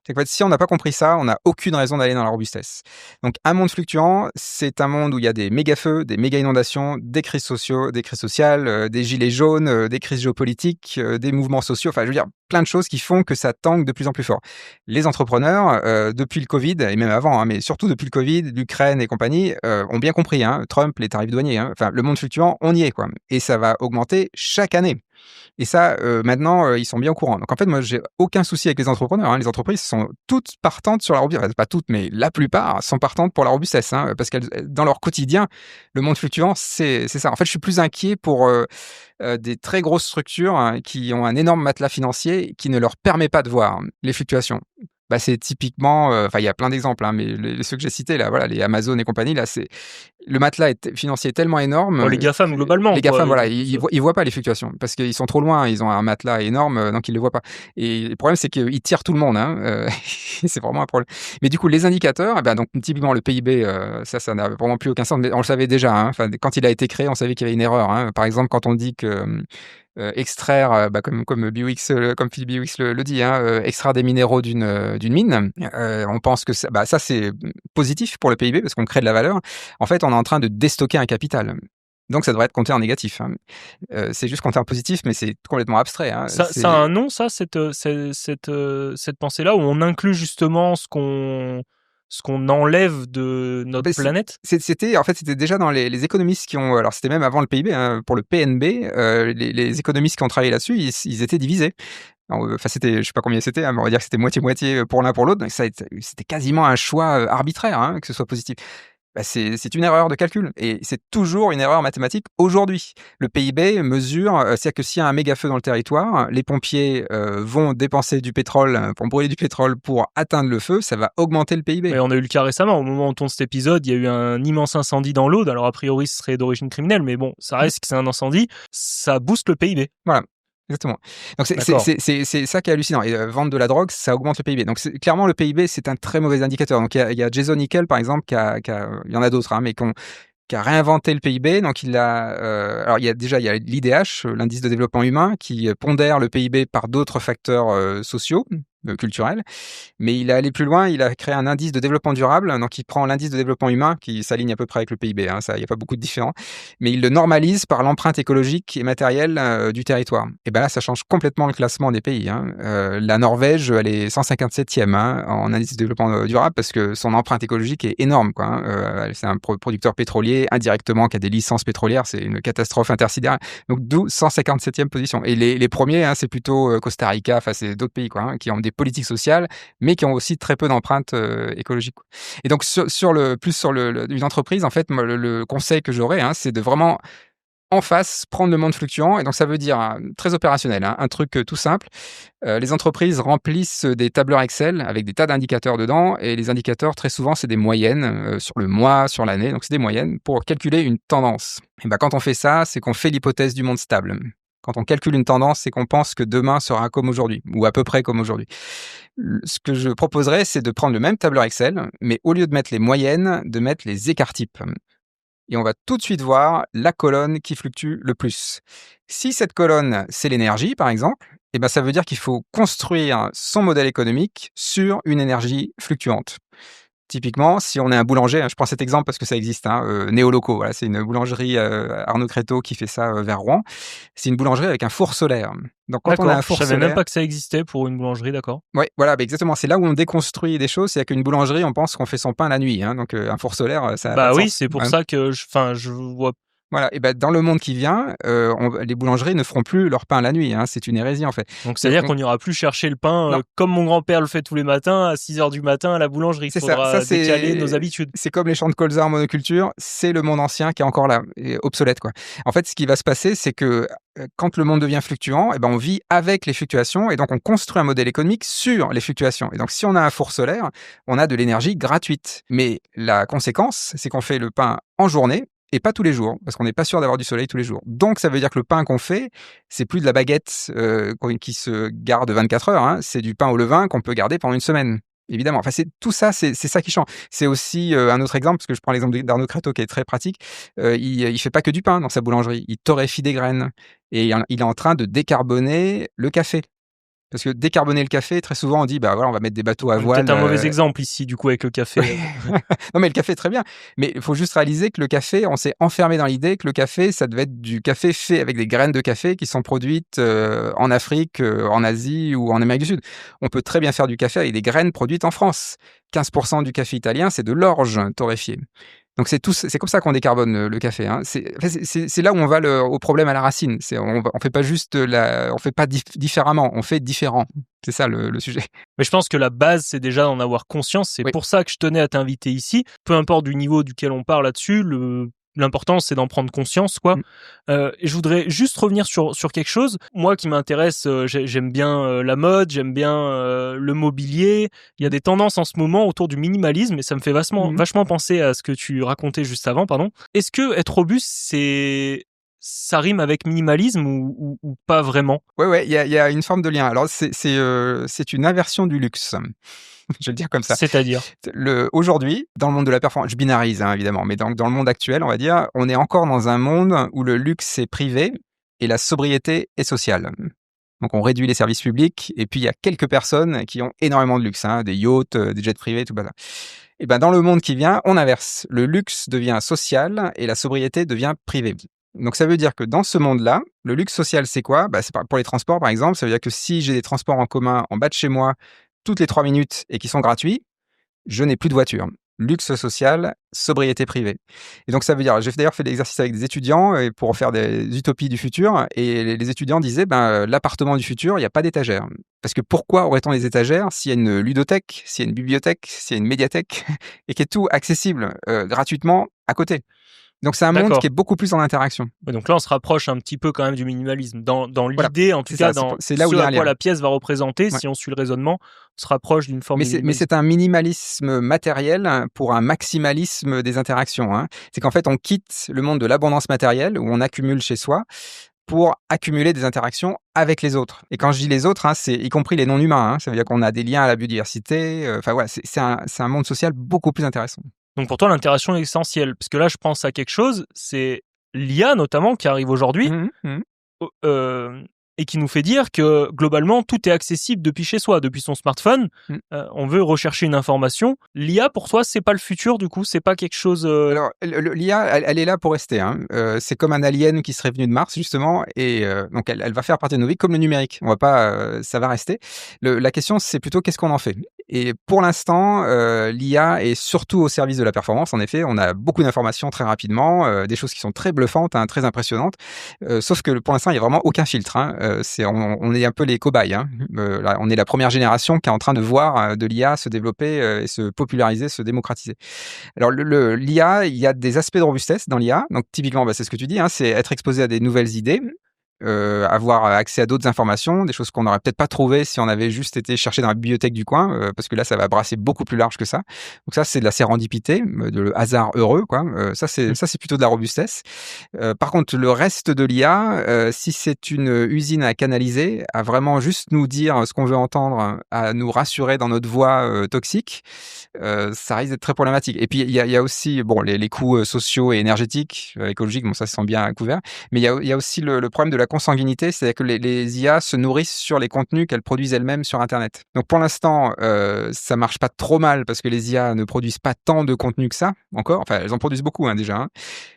C'est qu'en fait, si on n'a pas compris ça, on n'a aucune raison d'aller dans la robustesse. Donc, un monde fluctuant, c'est un monde où il y a des méga-feux, des méga-inondations, des crises sociales, des gilets jaunes, des crises géopolitiques, des mouvements sociaux. Enfin, je veux dire, plein de choses qui font que ça tangue de plus en plus fort. Les entrepreneurs, depuis le Covid, et même avant, hein, mais surtout depuis le Covid, l'Ukraine et compagnie, ont bien compris, hein, Trump, les tarifs douaniers, hein, enfin, le monde fluctuant, on y est, quoi. Et ça va augmenter chaque année. Et ça, maintenant, ils sont bien au courant. Donc en fait, moi, j'ai aucun souci avec les entrepreneurs, hein. Les entreprises sont toutes partantes sur la robustesse. Pas toutes, mais la plupart sont partantes pour la robustesse, hein, parce qu'elles, dans leur quotidien, le monde fluctuant, c'est ça. En fait, je suis plus inquiet pour des très grosses structures, hein, qui ont un énorme matelas financier qui ne leur permet pas de voir les fluctuations. Bah, c'est typiquement, enfin, il y a plein d'exemples, hein, mais ceux que j'ai cités là, voilà, les Amazon et compagnie, là, c'est le matelas financier est tellement énorme. Les GAFAM globalement. Les GAFAM, voilà, ils voient pas les fluctuations parce qu'ils sont trop loin, ils ont un matelas énorme, donc ils le voient pas. Et le problème, c'est qu'ils tirent tout le monde, hein, c'est vraiment un problème. Mais du coup, les indicateurs, eh ben, donc typiquement le PIB, ça n'a vraiment plus aucun sens. Mais on le savait déjà, hein, enfin, quand il a été créé, on savait qu'il y avait une erreur, hein. Par exemple, quand on dit que extraire, comme BioX, comme Philippe BioX le dit, hein, extraire des minéraux d'une mine, on pense que ça c'est positif pour le PIB parce qu'on crée de la valeur. En fait, on est en train de déstocker un capital. Donc ça devrait être compté en négatif, hein. C'est juste compté en positif, mais c'est complètement abstrait, hein. Ça a un nom, ça, cette pensée-là, où on inclut justement ce qu'on enlève de notre planète? C'était déjà dans les économistes qui ont, alors c'était même avant le PIB, hein, pour le PNB, les économistes qui ont travaillé là-dessus, ils étaient divisés. Enfin, je sais pas combien c'était, hein, mais on va dire que c'était moitié-moitié pour l'un pour l'autre. Donc c'était quasiment un choix arbitraire, hein, que ce soit positif. Bah, c'est une erreur de calcul et c'est toujours une erreur mathématique aujourd'hui. Le PIB mesure, c'est-à-dire que s'il y a un méga feu dans le territoire, les pompiers vont dépenser du pétrole pour brûler du pétrole pour atteindre le feu, ça va augmenter le PIB. Mais on a eu le cas récemment, au moment où on tourne cet épisode, il y a eu un immense incendie dans l'Aude. Alors a priori, ce serait d'origine criminelle, mais bon, ça reste que c'est un incendie, ça booste le PIB. Voilà. Exactement. Donc c'est ça qui est hallucinant. Et vendre de la drogue, ça augmente le PIB. Donc clairement, le PIB, c'est un très mauvais indicateur. Donc il y a Jason Hickel, par exemple, il y en a d'autres, hein, mais qui a réinventé le PIB. Donc alors il y a l'IDH, l'indice de développement humain, qui pondère le PIB par d'autres facteurs sociaux. culturel. Mais il est allé plus loin, il a créé un indice de développement durable, donc il prend l'indice de développement humain, qui s'aligne à peu près avec le PIB, hein, ça, il n'y a pas beaucoup de différents, mais il le normalise par l'empreinte écologique et matérielle du territoire. Et ben là, ça change complètement le classement des pays. Hein. La Norvège, elle est 157e hein, en indice de développement durable, parce que son empreinte écologique est énorme. Quoi, hein. C'est un producteur pétrolier, indirectement, qui a des licences pétrolières, c'est une catastrophe intersidérale. Donc d'où 157e position. Et les premiers, hein, c'est plutôt Costa Rica, enfin c'est d'autres pays quoi, hein, qui ont des politiques sociales, mais qui ont aussi très peu d'empreintes écologiques. Et donc sur une entreprise, en fait, moi, le conseil que j'aurais, hein, c'est de vraiment en face prendre le monde fluctuant. Et donc ça veut dire très opérationnel, hein, un truc tout simple. Les entreprises remplissent des tableurs Excel avec des tas d'indicateurs dedans, et les indicateurs très souvent c'est des moyennes sur le mois, sur l'année, donc c'est des moyennes pour calculer une tendance. Et ben quand on fait ça, c'est qu'on fait l'hypothèse du monde stable. Quand on calcule une tendance, c'est qu'on pense que demain sera comme aujourd'hui, ou à peu près comme aujourd'hui. Ce que je proposerais, c'est de prendre le même tableur Excel, mais au lieu de mettre les moyennes, de mettre les écarts-types. Et on va tout de suite voir la colonne qui fluctue le plus. Si cette colonne, c'est l'énergie, par exemple, eh ben ça veut dire qu'il faut construire son modèle économique sur une énergie fluctuante. Typiquement, si on est un boulanger, je prends cet exemple parce que ça existe, hein, Néoloco, voilà, c'est une boulangerie Arnaud Créteau qui fait ça vers Rouen. C'est une boulangerie avec un four solaire. Donc quand on a un four je savais solaire, même pas que ça existait pour une boulangerie, d'accord. ouais, voilà, exactement. C'est là où on déconstruit des choses. C'est qu'une boulangerie, on pense qu'on fait son pain la nuit, hein, donc un four solaire, ça a pas Bah de oui, sens. c'est pour Ouais. ça que je vois. Voilà, et ben dans le monde qui vient, les boulangeries ne feront plus leur pain la nuit, hein, c'est une hérésie en fait. Donc c'est-à-dire qu'on n'ira plus chercher le pain comme mon grand-père le fait tous les matins à 6h du matin à la boulangerie. Il C'est faudra ça décaler nos habitudes. c'est comme les champs de colza en monoculture, c'est le monde ancien qui est encore là, et obsolète quoi. En fait, ce qui va se passer, c'est que quand le monde devient fluctuant, et ben on vit avec les fluctuations, et donc on construit un modèle économique sur les fluctuations. Et donc si on a un four solaire, on a de l'énergie gratuite. Mais la conséquence, c'est qu'on fait le pain en journée, et pas tous les jours, parce qu'on n'est pas sûr d'avoir du soleil tous les jours. Donc ça veut dire que le pain qu'on fait, c'est plus de la baguette qui se garde 24 heures, hein, c'est du pain au levain qu'on peut garder pendant une semaine. Évidemment. Enfin, c'est tout ça, c'est ça qui change. C'est aussi un autre exemple, parce que je prends l'exemple d'Arnaud Créteau qui est très pratique. Il fait pas que du pain dans sa boulangerie. Il torréfie des graines. Et il est en train de décarboner le café. Parce que décarboner le café, très souvent on dit, bah voilà, on va mettre des bateaux à voile. Peut-être un mauvais exemple ici, du coup, avec le café. Non, mais le café, très bien. Mais il faut juste réaliser que le café, on s'est enfermé dans l'idée que le café, ça devait être du café fait avec des graines de café qui sont produites en Afrique, en Asie ou en Amérique du Sud. On peut très bien faire du café avec des graines produites en France. 15% du café italien, c'est de l'orge torréfiée. Donc c'est comme ça qu'on décarbone le café. Hein. C'est là où on va au problème à la racine. On fait pas juste on fait pas différemment, on fait différent. C'est ça le sujet. Mais je pense que la base, c'est déjà d'en avoir conscience. C'est pour ça que je tenais à t'inviter ici. Peu importe du niveau duquel on parle là-dessus, l'important, c'est d'en prendre conscience, quoi. Et je voudrais juste revenir sur quelque chose. Moi qui m'intéresse, j'aime bien la mode, j'aime bien le mobilier. Il y a des tendances en ce moment autour du minimalisme et ça me fait vachement penser à ce que tu racontais juste avant, pardon. Est-ce que être robuste, ça rime avec minimalisme ou pas vraiment? Ouais, il y a une forme de lien. Alors c'est une inversion du luxe. Je vais le dire comme ça. C'est-à-dire? Aujourd'hui, dans le monde de la performance, je binarise hein, évidemment, mais dans le monde actuel, on va dire, on est encore dans un monde où le luxe est privé et la sobriété est sociale. Donc on réduit les services publics, et puis il y a quelques personnes qui ont énormément de luxe, hein, des yachts, des jets privés, tout ça. Et ben dans le monde qui vient, on inverse. Le luxe devient social et la sobriété devient privée. Donc ça veut dire que dans ce monde-là, le luxe social, c'est quoi? C'est pour les transports, par exemple. Ça veut dire que si j'ai des transports en commun en bas de chez moi toutes les 3 minutes et qui sont gratuits, je n'ai plus de voiture. Luxe social, sobriété privée. Et donc ça veut dire, j'ai d'ailleurs fait l'exercice avec des étudiants pour faire des utopies du futur, et les étudiants disaient, l'appartement du futur, il n'y a pas d'étagère. Parce que pourquoi aurait-on des étagères s'il y a une ludothèque, s'il y a une bibliothèque, s'il y a une médiathèque, et qui est tout accessible gratuitement à côté? Donc c'est un monde qui est beaucoup plus en interaction. Ouais, donc là, on se rapproche un petit peu quand même du minimalisme. Dans l'idée, en tout cas, c'est là où ce à quoi la pièce va représenter, si on suit le raisonnement, on se rapproche d'une forme de minimalisme. Mais c'est un minimalisme matériel pour un maximalisme des interactions. Hein. C'est qu'en fait, on quitte le monde de l'abondance matérielle, où on accumule chez soi, pour accumuler des interactions avec les autres. Et quand je dis les autres, c'est y compris les non-humains. Hein. Ça veut dire qu'on a des liens à la biodiversité. C'est un monde social beaucoup plus intéressant. Donc pour toi, l'interaction est essentielle. Parce que là, je pense à quelque chose, c'est l'IA notamment qui arrive aujourd'hui. et qui nous fait dire que globalement tout est accessible depuis chez soi, depuis son smartphone. On veut rechercher une information. L'IA pour toi c'est pas le futur du coup, c'est pas quelque chose. Alors l'IA, elle est là pour rester. Hein. C'est comme un alien qui serait venu de Mars justement, et donc elle va faire partie de nos vies comme le numérique. On va pas, ça va rester. La question c'est plutôt qu'est-ce qu'on en fait. Et pour l'instant, l'IA est surtout au service de la performance. En effet, on a beaucoup d'informations très rapidement, des choses qui sont très bluffantes, hein, très impressionnantes. Sauf que pour l'instant, il y a vraiment aucun filtre. Hein. On est un peu les cobayes. Hein. Là, on est la première génération qui est en train de voir de l'IA se développer et se populariser, se démocratiser. Alors l'IA, il y a des aspects de robustesse dans l'IA. Donc typiquement, c'est ce que tu dis, hein, c'est être exposé à des nouvelles idées. Avoir accès à d'autres informations, des choses qu'on n'aurait peut-être pas trouvées si on avait juste été chercher dans la bibliothèque du coin, parce que là, ça va brasser beaucoup plus large que ça. Donc ça, c'est de la sérendipité, de le hasard heureux, quoi. Ça, c'est plutôt de la robustesse. Par contre, le reste de l'IA, si c'est une usine à canaliser, à vraiment juste nous dire ce qu'on veut entendre, à nous rassurer dans notre voix toxique, ça risque d'être très problématique. Et puis, il y a aussi les coûts sociaux et énergétiques, écologiques, ça se sent bien couvert. Mais il y a aussi le problème de la consanguinité, c'est-à-dire que les IA se nourrissent sur les contenus qu'elles produisent elles-mêmes sur Internet. Donc pour l'instant, ça marche pas trop mal parce que les IA ne produisent pas tant de contenu que ça encore. Enfin, elles en produisent beaucoup déjà. Hein.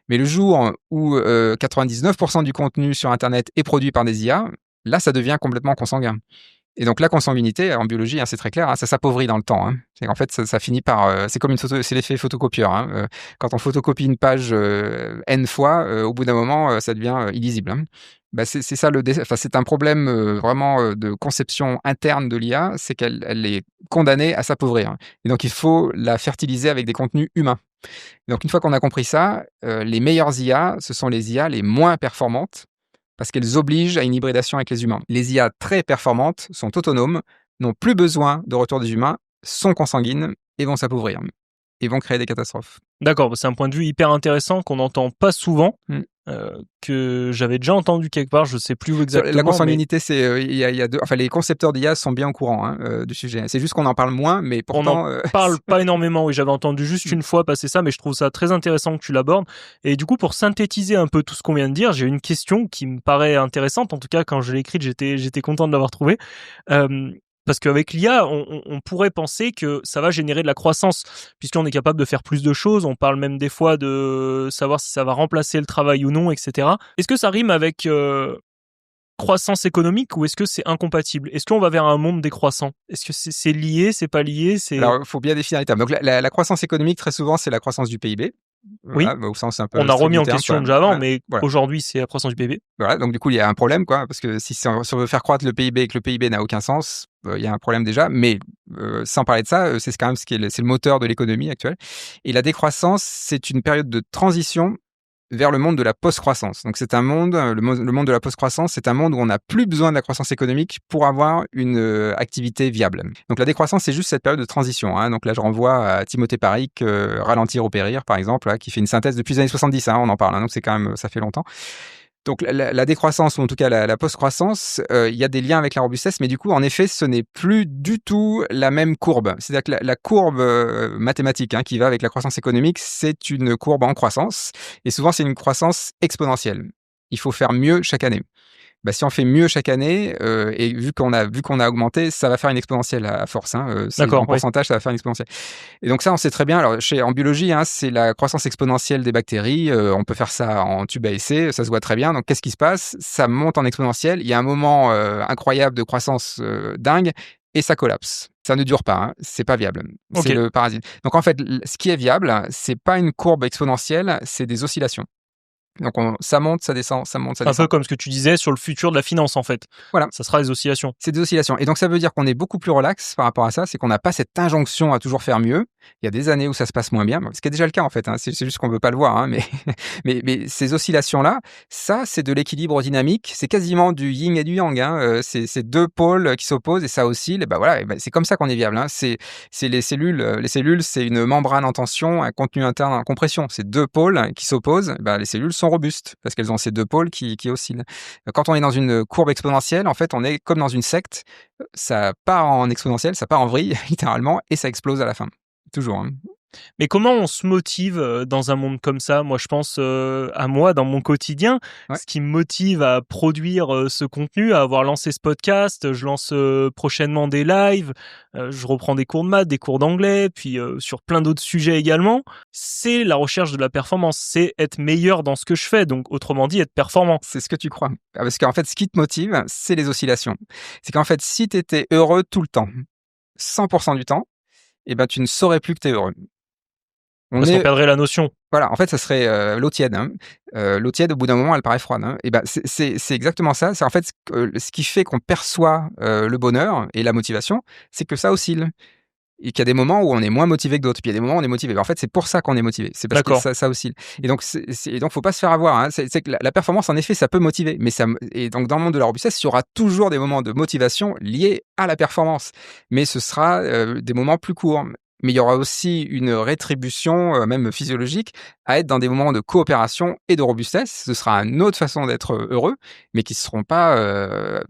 Mais le jour où 99% du contenu sur Internet est produit par des IA, là, ça devient complètement consanguin. Et donc la consanguinité, en biologie, c'est très clair, ça s'appauvrit dans le temps. Hein. C'est qu'en fait, ça finit par... c'est comme une photo, c'est l'effet photocopieur. Hein. Quand on photocopie une page N fois, au bout d'un moment, ça devient illisible. Hein. C'est ça c'est un problème vraiment de conception interne de l'IA, c'est qu'elle est condamnée à s'appauvrir. Et donc il faut la fertiliser avec des contenus humains. Et donc une fois qu'on a compris ça, les meilleures IA, ce sont les IA les moins performantes, parce qu'elles obligent à une hybridation avec les humains. Les IA très performantes sont autonomes, n'ont plus besoin de retour des humains, sont consanguines et vont s'appauvrir. Et vont créer des catastrophes. D'accord, c'est un point de vue hyper intéressant qu'on n'entend pas souvent, que j'avais déjà entendu quelque part, je sais plus où exactement. La consanguinité, c'est il y a deux. Enfin, les concepteurs d'IA sont bien au courant du sujet. C'est juste qu'on en parle moins, mais pourtant. On en parle pas énormément. Oui, j'avais entendu juste une fois passer ça, mais je trouve ça très intéressant que tu l'abordes. Et du coup, pour synthétiser un peu tout ce qu'on vient de dire, j'ai une question qui me paraît intéressante. En tout cas, quand je l'ai écrite, j'étais content de l'avoir trouvée. Parce qu'avec l'IA, on pourrait penser que ça va générer de la croissance, puisqu'on est capable de faire plus de choses. On parle même des fois de savoir si ça va remplacer le travail ou non, etc. Est-ce que ça rime avec croissance économique ou est-ce que c'est incompatible? Est-ce qu'on va vers un monde décroissant? Est-ce que c'est lié, c'est pas lié? Alors, il faut bien définir les termes. Donc, la croissance économique, très souvent, c'est la croissance du PIB. Oui, au sens un peu on a remis en terme, question déjà avant, mais aujourd'hui, c'est la croissance du PIB. Voilà, donc du coup, il y a un problème, parce que si on veut faire croître le PIB et que le PIB n'a aucun sens, il y a un problème déjà. Mais sans parler de ça, c'est quand même c'est le moteur de l'économie actuelle. Et la décroissance, c'est une période de transition vers le monde de la post-croissance. Donc c'est un monde, le monde de la post-croissance, c'est un monde où on n'a plus besoin de la croissance économique pour avoir une activité viable. Donc la décroissance, c'est juste cette période de transition. Hein. Donc là, je renvoie à Timothée Paric, Ralentir ou périr, par exemple, qui fait une synthèse depuis les années 70, on en parle, donc c'est quand même, ça fait longtemps. Donc la décroissance, ou en tout cas la post-croissance, il y a des liens avec la robustesse, mais du coup, en effet, ce n'est plus du tout la même courbe. C'est-à-dire que la courbe mathématique qui va avec la croissance économique, c'est une courbe en croissance, et souvent c'est une croissance exponentielle. Il faut faire mieux chaque année. Si on fait mieux chaque année, et vu qu'on a augmenté, ça va faire une exponentielle à force. En pourcentage, ça va faire une exponentielle. Et donc ça, on sait très bien. Alors, en biologie, c'est la croissance exponentielle des bactéries. On peut faire ça en tube à essai, ça se voit très bien. Donc, qu'est-ce qui se passe? Ça monte en exponentielle. Il y a un moment incroyable de croissance dingue, et ça collapse. Ça ne dure pas. C'est pas viable. C'est le parasite. Donc, en fait, ce qui est viable, c'est pas une courbe exponentielle, c'est des oscillations. Donc ça monte, ça descend, ça monte, ça descend. Un peu comme ce que tu disais sur le futur de la finance, en fait. Voilà. Ça sera des oscillations. C'est des oscillations. Et donc ça veut dire qu'on est beaucoup plus relax par rapport à ça, c'est qu'on n'a pas cette injonction à toujours faire mieux. Il y a des années où ça se passe moins bien, ce qui est déjà le cas en fait. C'est juste qu'on ne veut pas le voir. Mais ces oscillations-là, ça c'est de l'équilibre dynamique. C'est quasiment du yin et du yang. C'est deux pôles qui s'opposent et ça oscille. Et c'est comme ça qu'on est viable. C'est les cellules. Les cellules, c'est une membrane en tension, un contenu interne en compression. C'est deux pôles qui s'opposent. Les cellules sont robustes parce qu'elles ont ces deux pôles qui oscillent. Quand on est dans une courbe exponentielle, en fait, on est comme dans une secte. Ça part en exponentielle, ça part en vrille, littéralement, et ça explose à la fin. Toujours. Mais comment on se motive dans un monde comme ça? Moi, je pense à moi dans mon quotidien. Ouais. Ce qui me motive à produire ce contenu, à avoir lancé ce podcast, je lance prochainement des lives, je reprends des cours de maths, des cours d'anglais, puis sur plein d'autres sujets également. C'est la recherche de la performance, c'est être meilleur dans ce que je fais, donc autrement dit être performant. C'est ce que tu crois. Parce qu'en fait, ce qui te motive, c'est les oscillations. C'est qu'en fait, si tu étais heureux tout le temps, 100% du temps, eh ben, tu ne saurais plus que tu es heureux. Parce qu'on perdrait la notion. Voilà, en fait, ça serait l'eau tiède. Hein. L'eau tiède, au bout d'un moment, elle paraît froide. Hein. Et ben, c'est exactement ça. C'est en fait ce qui fait qu'on perçoit le bonheur et la motivation, c'est que ça oscille. Et qu'il y a des moments où on est moins motivé que d'autres, puis il y a des moments où on est motivé. En fait, c'est pour ça qu'on est motivé. C'est parce que ça oscille. Et donc, faut pas se faire avoir. Hein. C'est que la performance, en effet, ça peut motiver. Et donc, dans le monde de la robustesse, il y aura toujours des moments de motivation liés à la performance. Mais ce sera des moments plus courts. Mais il y aura aussi une rétribution, même physiologique, à être dans des moments de coopération et de robustesse. Ce sera une autre façon d'être heureux, mais qui ne seront pas,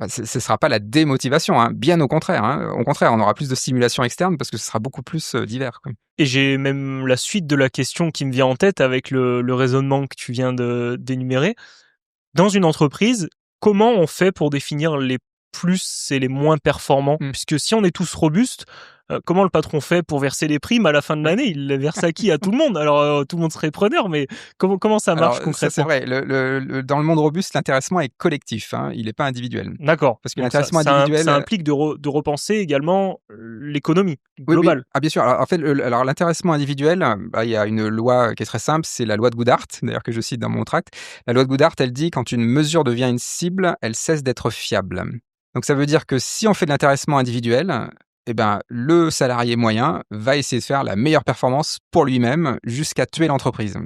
ce sera pas la démotivation, hein, bien au contraire. Hein. Au contraire, on aura plus de stimulation externe parce que ce sera beaucoup plus divers. Quoi. Et j'ai même la suite de la question qui me vient en tête avec le raisonnement que tu viens d'énumérer. Dans une entreprise, comment on fait pour définir les plus et les moins performants? Puisque si on est tous robustes, comment le patron fait pour verser les primes à la fin de l'année? Il les verse à qui? À tout le monde. Alors, tout le monde serait preneur, mais comment ça marche concrètement? Ça, c'est vrai. Dans le monde robuste, l'intéressement est collectif. Hein, il n'est pas individuel. D'accord. Parce que l'intéressement individuel... Ça implique de repenser également l'économie globale. Oui. Ah, bien sûr. Alors, en fait, l'intéressement individuel, il y a une loi qui est très simple, c'est la loi de Goodhart, d'ailleurs que je cite dans mon tract. La loi de Goodhart, elle dit quand une mesure devient une cible, elle cesse d'être fiable. Donc ça veut dire que si on fait de l'intéressement individuel, eh ben, le salarié moyen va essayer de faire la meilleure performance pour lui-même jusqu'à tuer l'entreprise.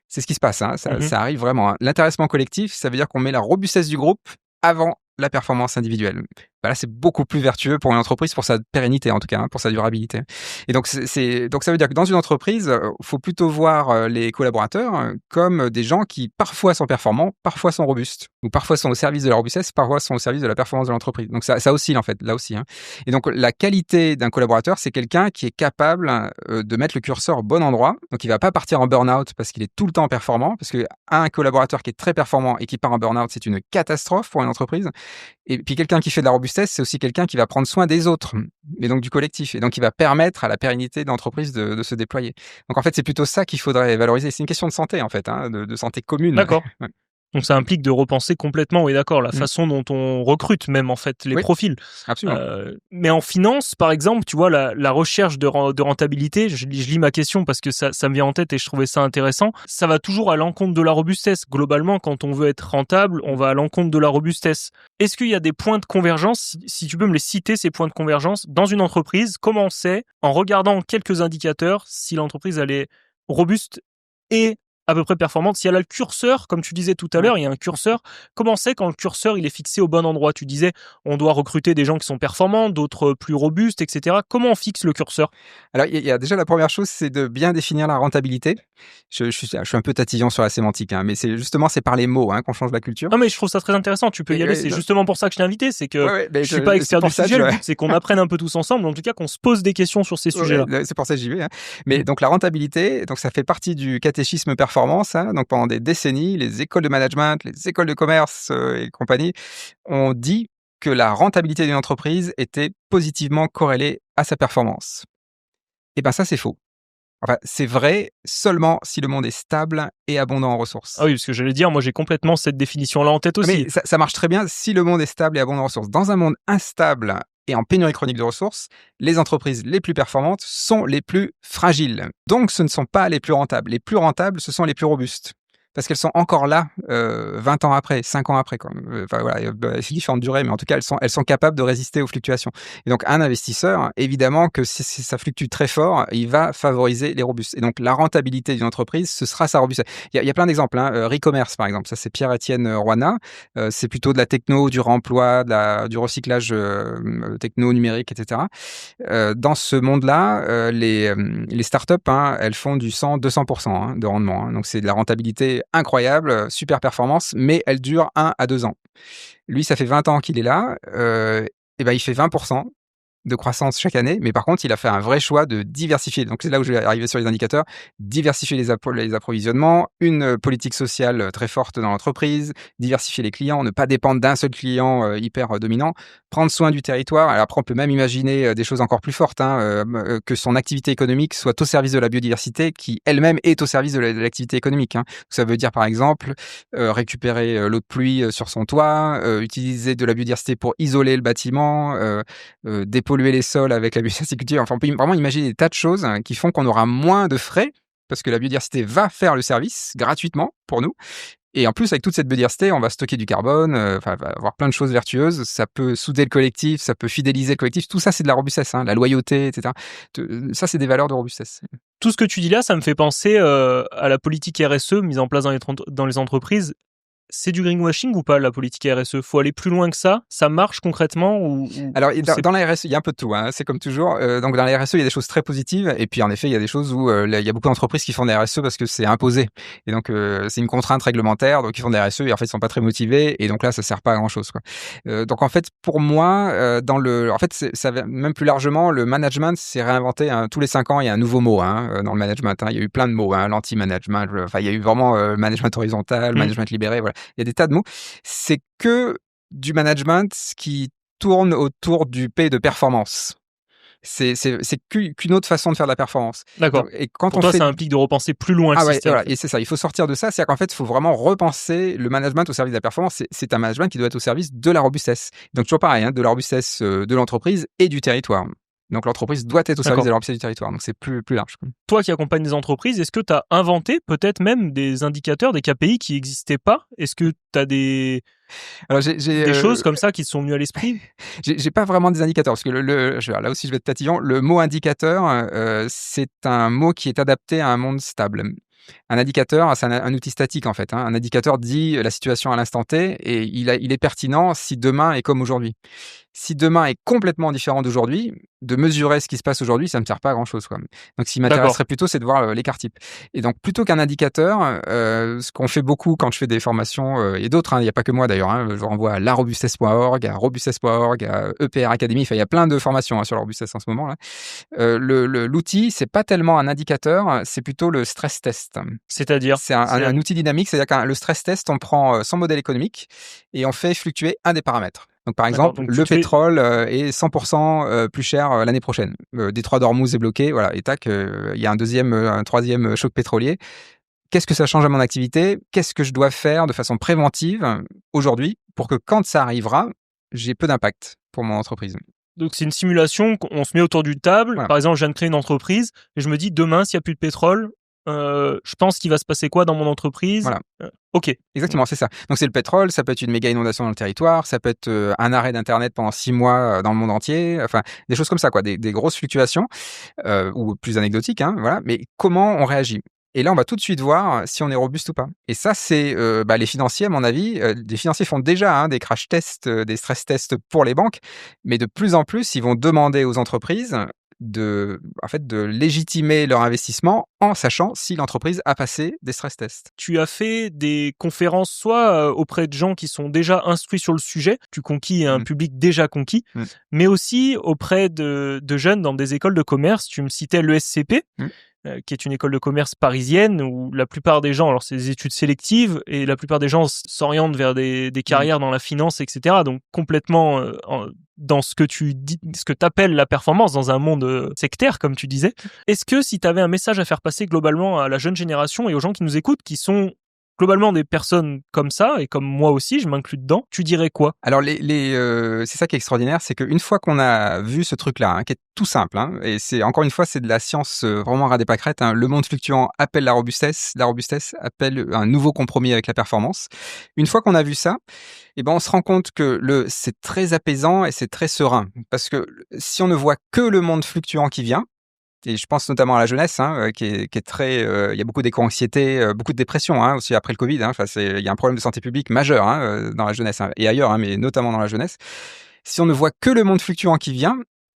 C'est ce qui se passe, hein, ça arrive vraiment. Hein. L'intéressement collectif, ça veut dire qu'on met la robustesse du groupe avant la performance individuelle. Là, c'est beaucoup plus vertueux pour une entreprise, pour sa pérennité en tout cas, hein, pour sa durabilité. Et donc, donc ça veut dire que dans une entreprise, faut plutôt voir les collaborateurs comme des gens qui parfois sont performants, parfois sont robustes, ou parfois sont au service de la robustesse, parfois sont au service de la performance de l'entreprise. Donc ça oscille en fait, là aussi. Hein. Et donc la qualité d'un collaborateur, c'est quelqu'un qui est capable de mettre le curseur au bon endroit. Donc il va pas partir en burn-out parce qu'il est tout le temps performant, parce que un collaborateur qui est très performant et qui part en burn-out, c'est une catastrophe pour une entreprise. Et puis quelqu'un qui fait de la robustesse, c'est aussi quelqu'un qui va prendre soin des autres, et donc du collectif, et donc qui va permettre à la pérennité de l'entreprise de se déployer. Donc en fait, c'est plutôt ça qu'il faudrait valoriser. C'est une question de santé en fait, hein, de santé commune. D'accord. Ouais. Donc ça implique de repenser complètement, oui d'accord, la façon dont on recrute même en fait les profils. Absolument. Mais en finance, par exemple, tu vois, la recherche de rentabilité, je lis ma question parce que ça me vient en tête et je trouvais ça intéressant, ça va toujours à l'encontre de la robustesse. Globalement, quand on veut être rentable, on va à l'encontre de la robustesse. Est-ce qu'il y a des points de convergence, si tu peux me les citer, ces points de convergence, dans une entreprise, comment on sait, en regardant quelques indicateurs, si l'entreprise elle est robuste et à peu près performante. Si elle a le curseur, comme tu disais tout à l'heure, il y a un curseur. Comment c'est quand le curseur il est fixé au bon endroit? Tu disais, on doit recruter des gens qui sont performants, d'autres plus robustes, etc. Comment on fixe le curseur? Alors, il y a déjà la première chose, c'est de bien définir la rentabilité. Je suis un peu tatillon sur la sémantique, hein, mais c'est par les mots hein, qu'on change la culture. Non, mais je trouve ça très intéressant. Tu peux y aller. C'est justement pour ça que je t'ai invité. C'est que je suis pas expert du sujet. Le but, c'est qu'on apprenne un peu tous ensemble. En tout cas, qu'on se pose des questions sur ces sujets-là. C'est pour ça que j'y vais. Hein. Mais donc, la rentabilité, donc ça fait partie du catéchisme performance. Hein, donc, pendant des décennies, les écoles de management, les écoles de commerce et compagnie ont dit que la rentabilité d'une entreprise était positivement corrélée à sa performance. Eh bien, ça, c'est faux. Enfin, c'est vrai seulement si le monde est stable et abondant en ressources. Ah oui, parce que j'allais dire, moi j'ai complètement cette définition-là en tête aussi. Mais ça marche très bien si le monde est stable et abondant en ressources. Dans un monde instable et en pénurie chronique de ressources, les entreprises les plus performantes sont les plus fragiles. Donc, ce ne sont pas les plus rentables. Les plus rentables, ce sont les plus robustes. Parce qu'elles sont encore là 20 ans après, 5 ans après. Quoi. Enfin, voilà, c'est différentes durées, mais en tout cas, elles sont capables de résister aux fluctuations. Et donc, un investisseur, évidemment que si ça fluctue très fort, il va favoriser les robustes. Et donc, la rentabilité d'une entreprise, ce sera sa robustesse. Il y a plein d'exemples. Hein. Recommerce, par exemple, ça c'est Pierre-Étienne Roina. C'est plutôt de la techno, du remploi, du recyclage techno, numérique, etc. Dans ce monde-là, les startups, hein, elles font du 100-200% hein, de rendement. Hein. Donc, c'est de la rentabilité incroyable, super performance, mais elle dure 1 à 2 ans. Lui, ça fait 20 ans qu'il est là, et ben il fait 20%, de croissance chaque année, mais par contre, il a fait un vrai choix de diversifier. Donc, c'est là où je vais arriver sur les indicateurs. Diversifier les approvisionnements, une politique sociale très forte dans l'entreprise, diversifier les clients, ne pas dépendre d'un seul client hyper dominant, prendre soin du territoire. Alors après, on peut même imaginer des choses encore plus fortes, que son activité économique soit au service de la biodiversité, qui elle-même est au service de l'activité économique. Ça veut dire, par exemple, récupérer l'eau de pluie sur son toit, utiliser de la biodiversité pour isoler le bâtiment, dépolluer les sols avec la biodiversité. Enfin, on peut vraiment imaginer des tas de choses qui font qu'on aura moins de frais parce que la biodiversité va faire le service gratuitement pour nous. Et en plus, avec toute cette biodiversité, on va stocker du carbone, va avoir plein de choses vertueuses. Ça peut souder le collectif, ça peut fidéliser le collectif. Tout ça, c'est de la robustesse, la loyauté, etc. Ça, c'est des valeurs de robustesse. Tout ce que tu dis là, ça me fait penser à la politique RSE mise en place dans les entreprises. C'est du greenwashing ou pas, la politique RSE? Faut aller plus loin que ça? Ça marche concrètement ou Alors, dans la RSE, il y a un peu de tout. C'est comme toujours. Donc, dans la RSE, il y a des choses très positives. Et puis, en effet, il y a des choses où il y a beaucoup d'entreprises qui font des RSE parce que c'est imposé. Et donc, c'est une contrainte réglementaire. Donc, ils font des RSE et en fait, ils sont pas très motivés. Et donc là, ça sert pas à grand-chose, quoi. Donc, en fait, pour moi, ça va même plus largement, le management s'est réinventé. Tous les 5 ans, il y a un nouveau mot dans le management. Il y a eu plein de mots. L'anti-management. Enfin, il y a eu vraiment management horizontal, management libéré. Voilà. Il y a des tas de mots. C'est que du management qui tourne autour du P de performance. C'est qu'une autre façon de faire de la performance. D'accord. Donc, et quand pour on toi, fait... ça implique de repenser plus loin le système. Voilà. Et c'est ça, il faut sortir de ça. C'est-à-dire qu'en fait, il faut vraiment repenser le management au service de la performance. C'est un management qui doit être au service de la robustesse. Donc toujours pareil, de la robustesse de l'entreprise et du territoire. Donc l'entreprise doit être au service de la robustesse du territoire. Donc c'est plus large. Toi qui accompagnes des entreprises, est-ce que tu as inventé peut-être même des indicateurs, des KPI qui n'existaient pas? Est-ce que tu as des choses comme ça qui te sont venues à l'esprit? J'ai pas vraiment des indicateurs parce que là aussi je vais être tatillon. Le mot indicateur, c'est un mot qui est adapté à un monde stable. Un indicateur, c'est un outil statique en fait. Un indicateur dit la situation à l'instant T et il est pertinent si demain est comme aujourd'hui. Si demain est complètement différent d'aujourd'hui, de mesurer ce qui se passe aujourd'hui, ça me sert pas à grand chose, quoi. Donc, ce qui m'intéresserait plutôt, c'est de voir l'écart type. Et donc, plutôt qu'un indicateur, ce qu'on fait beaucoup quand je fais des formations, et d'autres, il n'y a pas que moi d'ailleurs, je renvoie à larobustesse.org, à robustesse.org, à EPR Academy, enfin, il y a plein de formations sur la robustesse en ce moment, là. L'outil, c'est pas tellement un indicateur, c'est plutôt le stress test. C'est-à-dire? C'est un outil dynamique, c'est-à-dire que le stress test, on prend son modèle économique et on fait fluctuer un des paramètres. Donc, par exemple, le pétrole est 100% plus cher l'année prochaine. Détroit d'Ormuz est bloqué, voilà. Et tac, il y a un troisième choc pétrolier. Qu'est-ce que ça change à mon activité? Qu'est-ce que je dois faire de façon préventive aujourd'hui pour que quand ça arrivera, j'ai peu d'impact pour mon entreprise? Donc, c'est une simulation, on se met autour d'une table. Voilà. Par exemple, je viens de créer une entreprise et je me dis, demain, s'il n'y a plus de pétrole, je pense qu'il va se passer quoi dans mon entreprise? Voilà. Ok. Exactement, c'est ça. Donc, c'est le pétrole, ça peut être une méga inondation dans le territoire, ça peut être un arrêt d'Internet pendant 6 mois dans le monde entier, enfin, des choses comme ça, quoi, des grosses fluctuations, ou plus anecdotiques, voilà. Mais comment on réagit? Et là, on va tout de suite voir si on est robuste ou pas. Et ça, c'est les financiers, à mon avis. Les financiers font déjà des crash tests, des stress tests pour les banques, mais de plus en plus, ils vont demander aux entreprises de légitimer leur investissement en sachant si l'entreprise a passé des stress tests. Tu as fait des conférences soit auprès de gens qui sont déjà instruits sur le sujet, tu conquis un public déjà conquis, mais aussi auprès de jeunes dans des écoles de commerce. Tu me citais l'ESCP, qui est une école de commerce parisienne où la plupart des gens, alors c'est des études sélectives, et la plupart des gens s'orientent vers des carrières dans la finance, etc. Donc complètement dans ce que tu dis, ce que t'appelles la performance dans un monde sectaire, comme tu disais. Est-ce que si tu avais un message à faire passer globalement à la jeune génération et aux gens qui nous écoutent, qui sont globalement des personnes comme ça, et comme moi aussi, je m'inclus dedans, tu dirais quoi? Alors, c'est ça qui est extraordinaire, c'est qu'une fois qu'on a vu ce truc-là, qui est tout simple, et c'est encore une fois, c'est de la science vraiment ras des pâquerettes, le monde fluctuant appelle la robustesse appelle un nouveau compromis avec la performance. Une fois qu'on a vu ça, on se rend compte que c'est très apaisant et c'est très serein, parce que si on ne voit que le monde fluctuant qui vient, et je pense notamment à la jeunesse, qui est très... il y a beaucoup d'éco-anxiété, beaucoup de dépression aussi après le Covid. Il y a un problème de santé publique majeur dans la jeunesse et ailleurs, mais notamment dans la jeunesse. Si on ne voit que le monde fluctuant qui vient,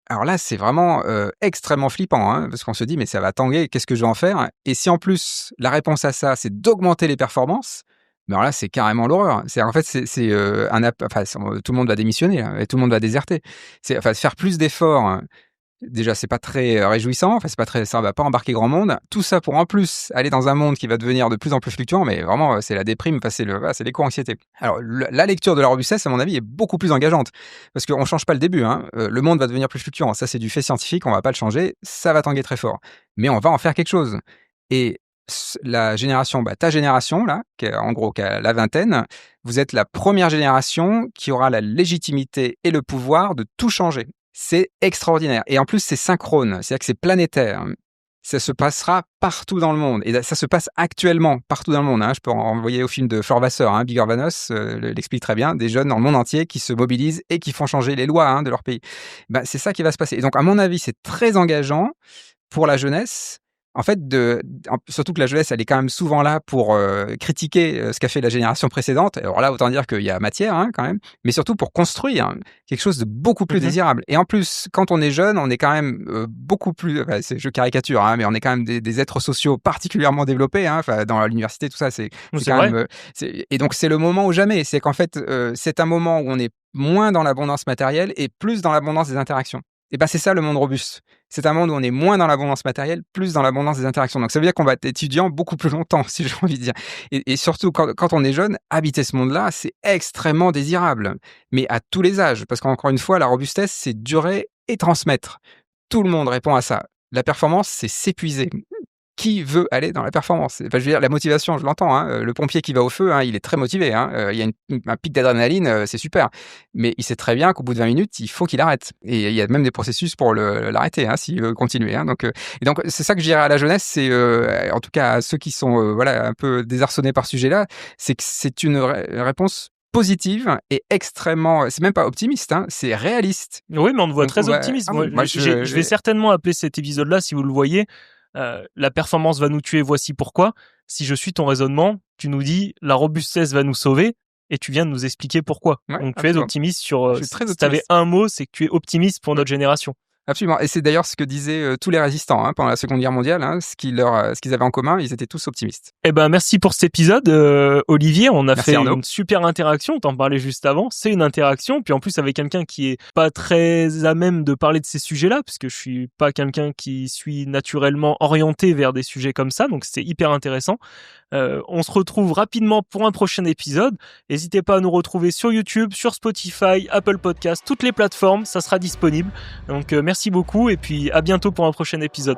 alors là, c'est vraiment extrêmement flippant, parce qu'on se dit, mais ça va tanguer, qu'est-ce que je vais en faire? Et si en plus, la réponse à ça, c'est d'augmenter les performances, Mais alors là, c'est carrément l'horreur. En fait, tout le monde va démissionner là, et tout le monde va déserter. Faire plus d'efforts. Hein. Déjà, c'est pas très réjouissant. Enfin, ça va pas embarquer grand monde. Tout ça pour en plus aller dans un monde qui va devenir de plus en plus fluctuant. Mais vraiment, c'est la déprime. Enfin, c'est l'éco-anxiété. Alors, la lecture de la robustesse, à mon avis, est beaucoup plus engageante parce qu'on change pas le début. Hein. Le monde va devenir plus fluctuant. Ça, c'est du fait scientifique. On va pas le changer. Ça va tanguer très fort. Mais on va en faire quelque chose. Et la génération, ta génération là, qui a la vingtaine, vous êtes la première génération qui aura la légitimité et le pouvoir de tout changer. C'est extraordinaire. Et en plus, c'est synchrone, c'est-à-dire que c'est planétaire. Ça se passera partout dans le monde. Et ça se passe actuellement partout dans le monde. Hein. Je peux renvoyer au film de Flore Vasseur, hein, Bigger Than Us, l'explique très bien. Des jeunes dans le monde entier qui se mobilisent et qui font changer les lois de leur pays. C'est ça qui va se passer. Et donc, à mon avis, c'est très engageant pour la jeunesse. En fait, surtout que la jeunesse, elle est quand même souvent là pour critiquer ce qu'a fait la génération précédente. Alors là, autant dire qu'il y a matière quand même, mais surtout pour construire quelque chose de beaucoup plus désirable. Et en plus, quand on est jeune, on est quand même beaucoup plus... je caricature, mais on est quand même des êtres sociaux particulièrement développés. Dans l'université, tout ça, c'est quand même... et donc, c'est le moment ou jamais. C'est qu'en fait, c'est un moment où on est moins dans l'abondance matérielle et plus dans l'abondance des interactions. Et c'est ça le monde robuste. C'est un monde où on est moins dans l'abondance matérielle, plus dans l'abondance des interactions. Donc ça veut dire qu'on va être étudiant beaucoup plus longtemps, si j'ai envie de dire. Et surtout, quand on est jeune, habiter ce monde-là, c'est extrêmement désirable. Mais à tous les âges. Parce qu'encore une fois, la robustesse, c'est durer et transmettre. Tout le monde répond à ça. La performance, c'est s'épuiser. Qui veut aller dans la performance? Je veux dire, la motivation, je l'entends. Le pompier qui va au feu, il est très motivé. Il y a un pic d'adrénaline, c'est super. Mais il sait très bien qu'au bout de 20 minutes, il faut qu'il arrête. Et il y a même des processus pour l'arrêter, s'il veut continuer. Et donc, c'est ça que je dirais à la jeunesse, c'est en tout cas à ceux qui sont un peu désarçonnés par ce sujet-là, c'est que c'est une réponse positive et extrêmement... C'est même pas optimiste, c'est réaliste. Oui, mais on te voit très optimiste. Je vais certainement appeler cet épisode-là, si vous le voyez... la performance va nous tuer, voici pourquoi. Si je suis ton raisonnement, tu nous dis la robustesse va nous sauver et tu viens de nous expliquer pourquoi. Ouais, donc tu es optimiste sur... Je suis très si tu avais un mot, c'est que tu es optimiste pour notre génération. Absolument. Et c'est d'ailleurs ce que disaient tous les résistants pendant la Seconde Guerre mondiale. Ce qu'ils avaient en commun, ils étaient tous optimistes. Merci pour cet épisode, Olivier. On a Merci fait Arnaud. Une super interaction. On t'en parlait juste avant. C'est une interaction. Puis en plus avec quelqu'un qui est pas très à même de parler de ces sujets-là, parce que je suis pas quelqu'un qui suis naturellement orienté vers des sujets comme ça. Donc c'est hyper intéressant. On se retrouve rapidement pour un prochain épisode. N'hésitez pas à nous retrouver sur YouTube, sur Spotify, Apple Podcast, toutes les plateformes, ça sera disponible. Donc merci beaucoup et puis à bientôt pour un prochain épisode.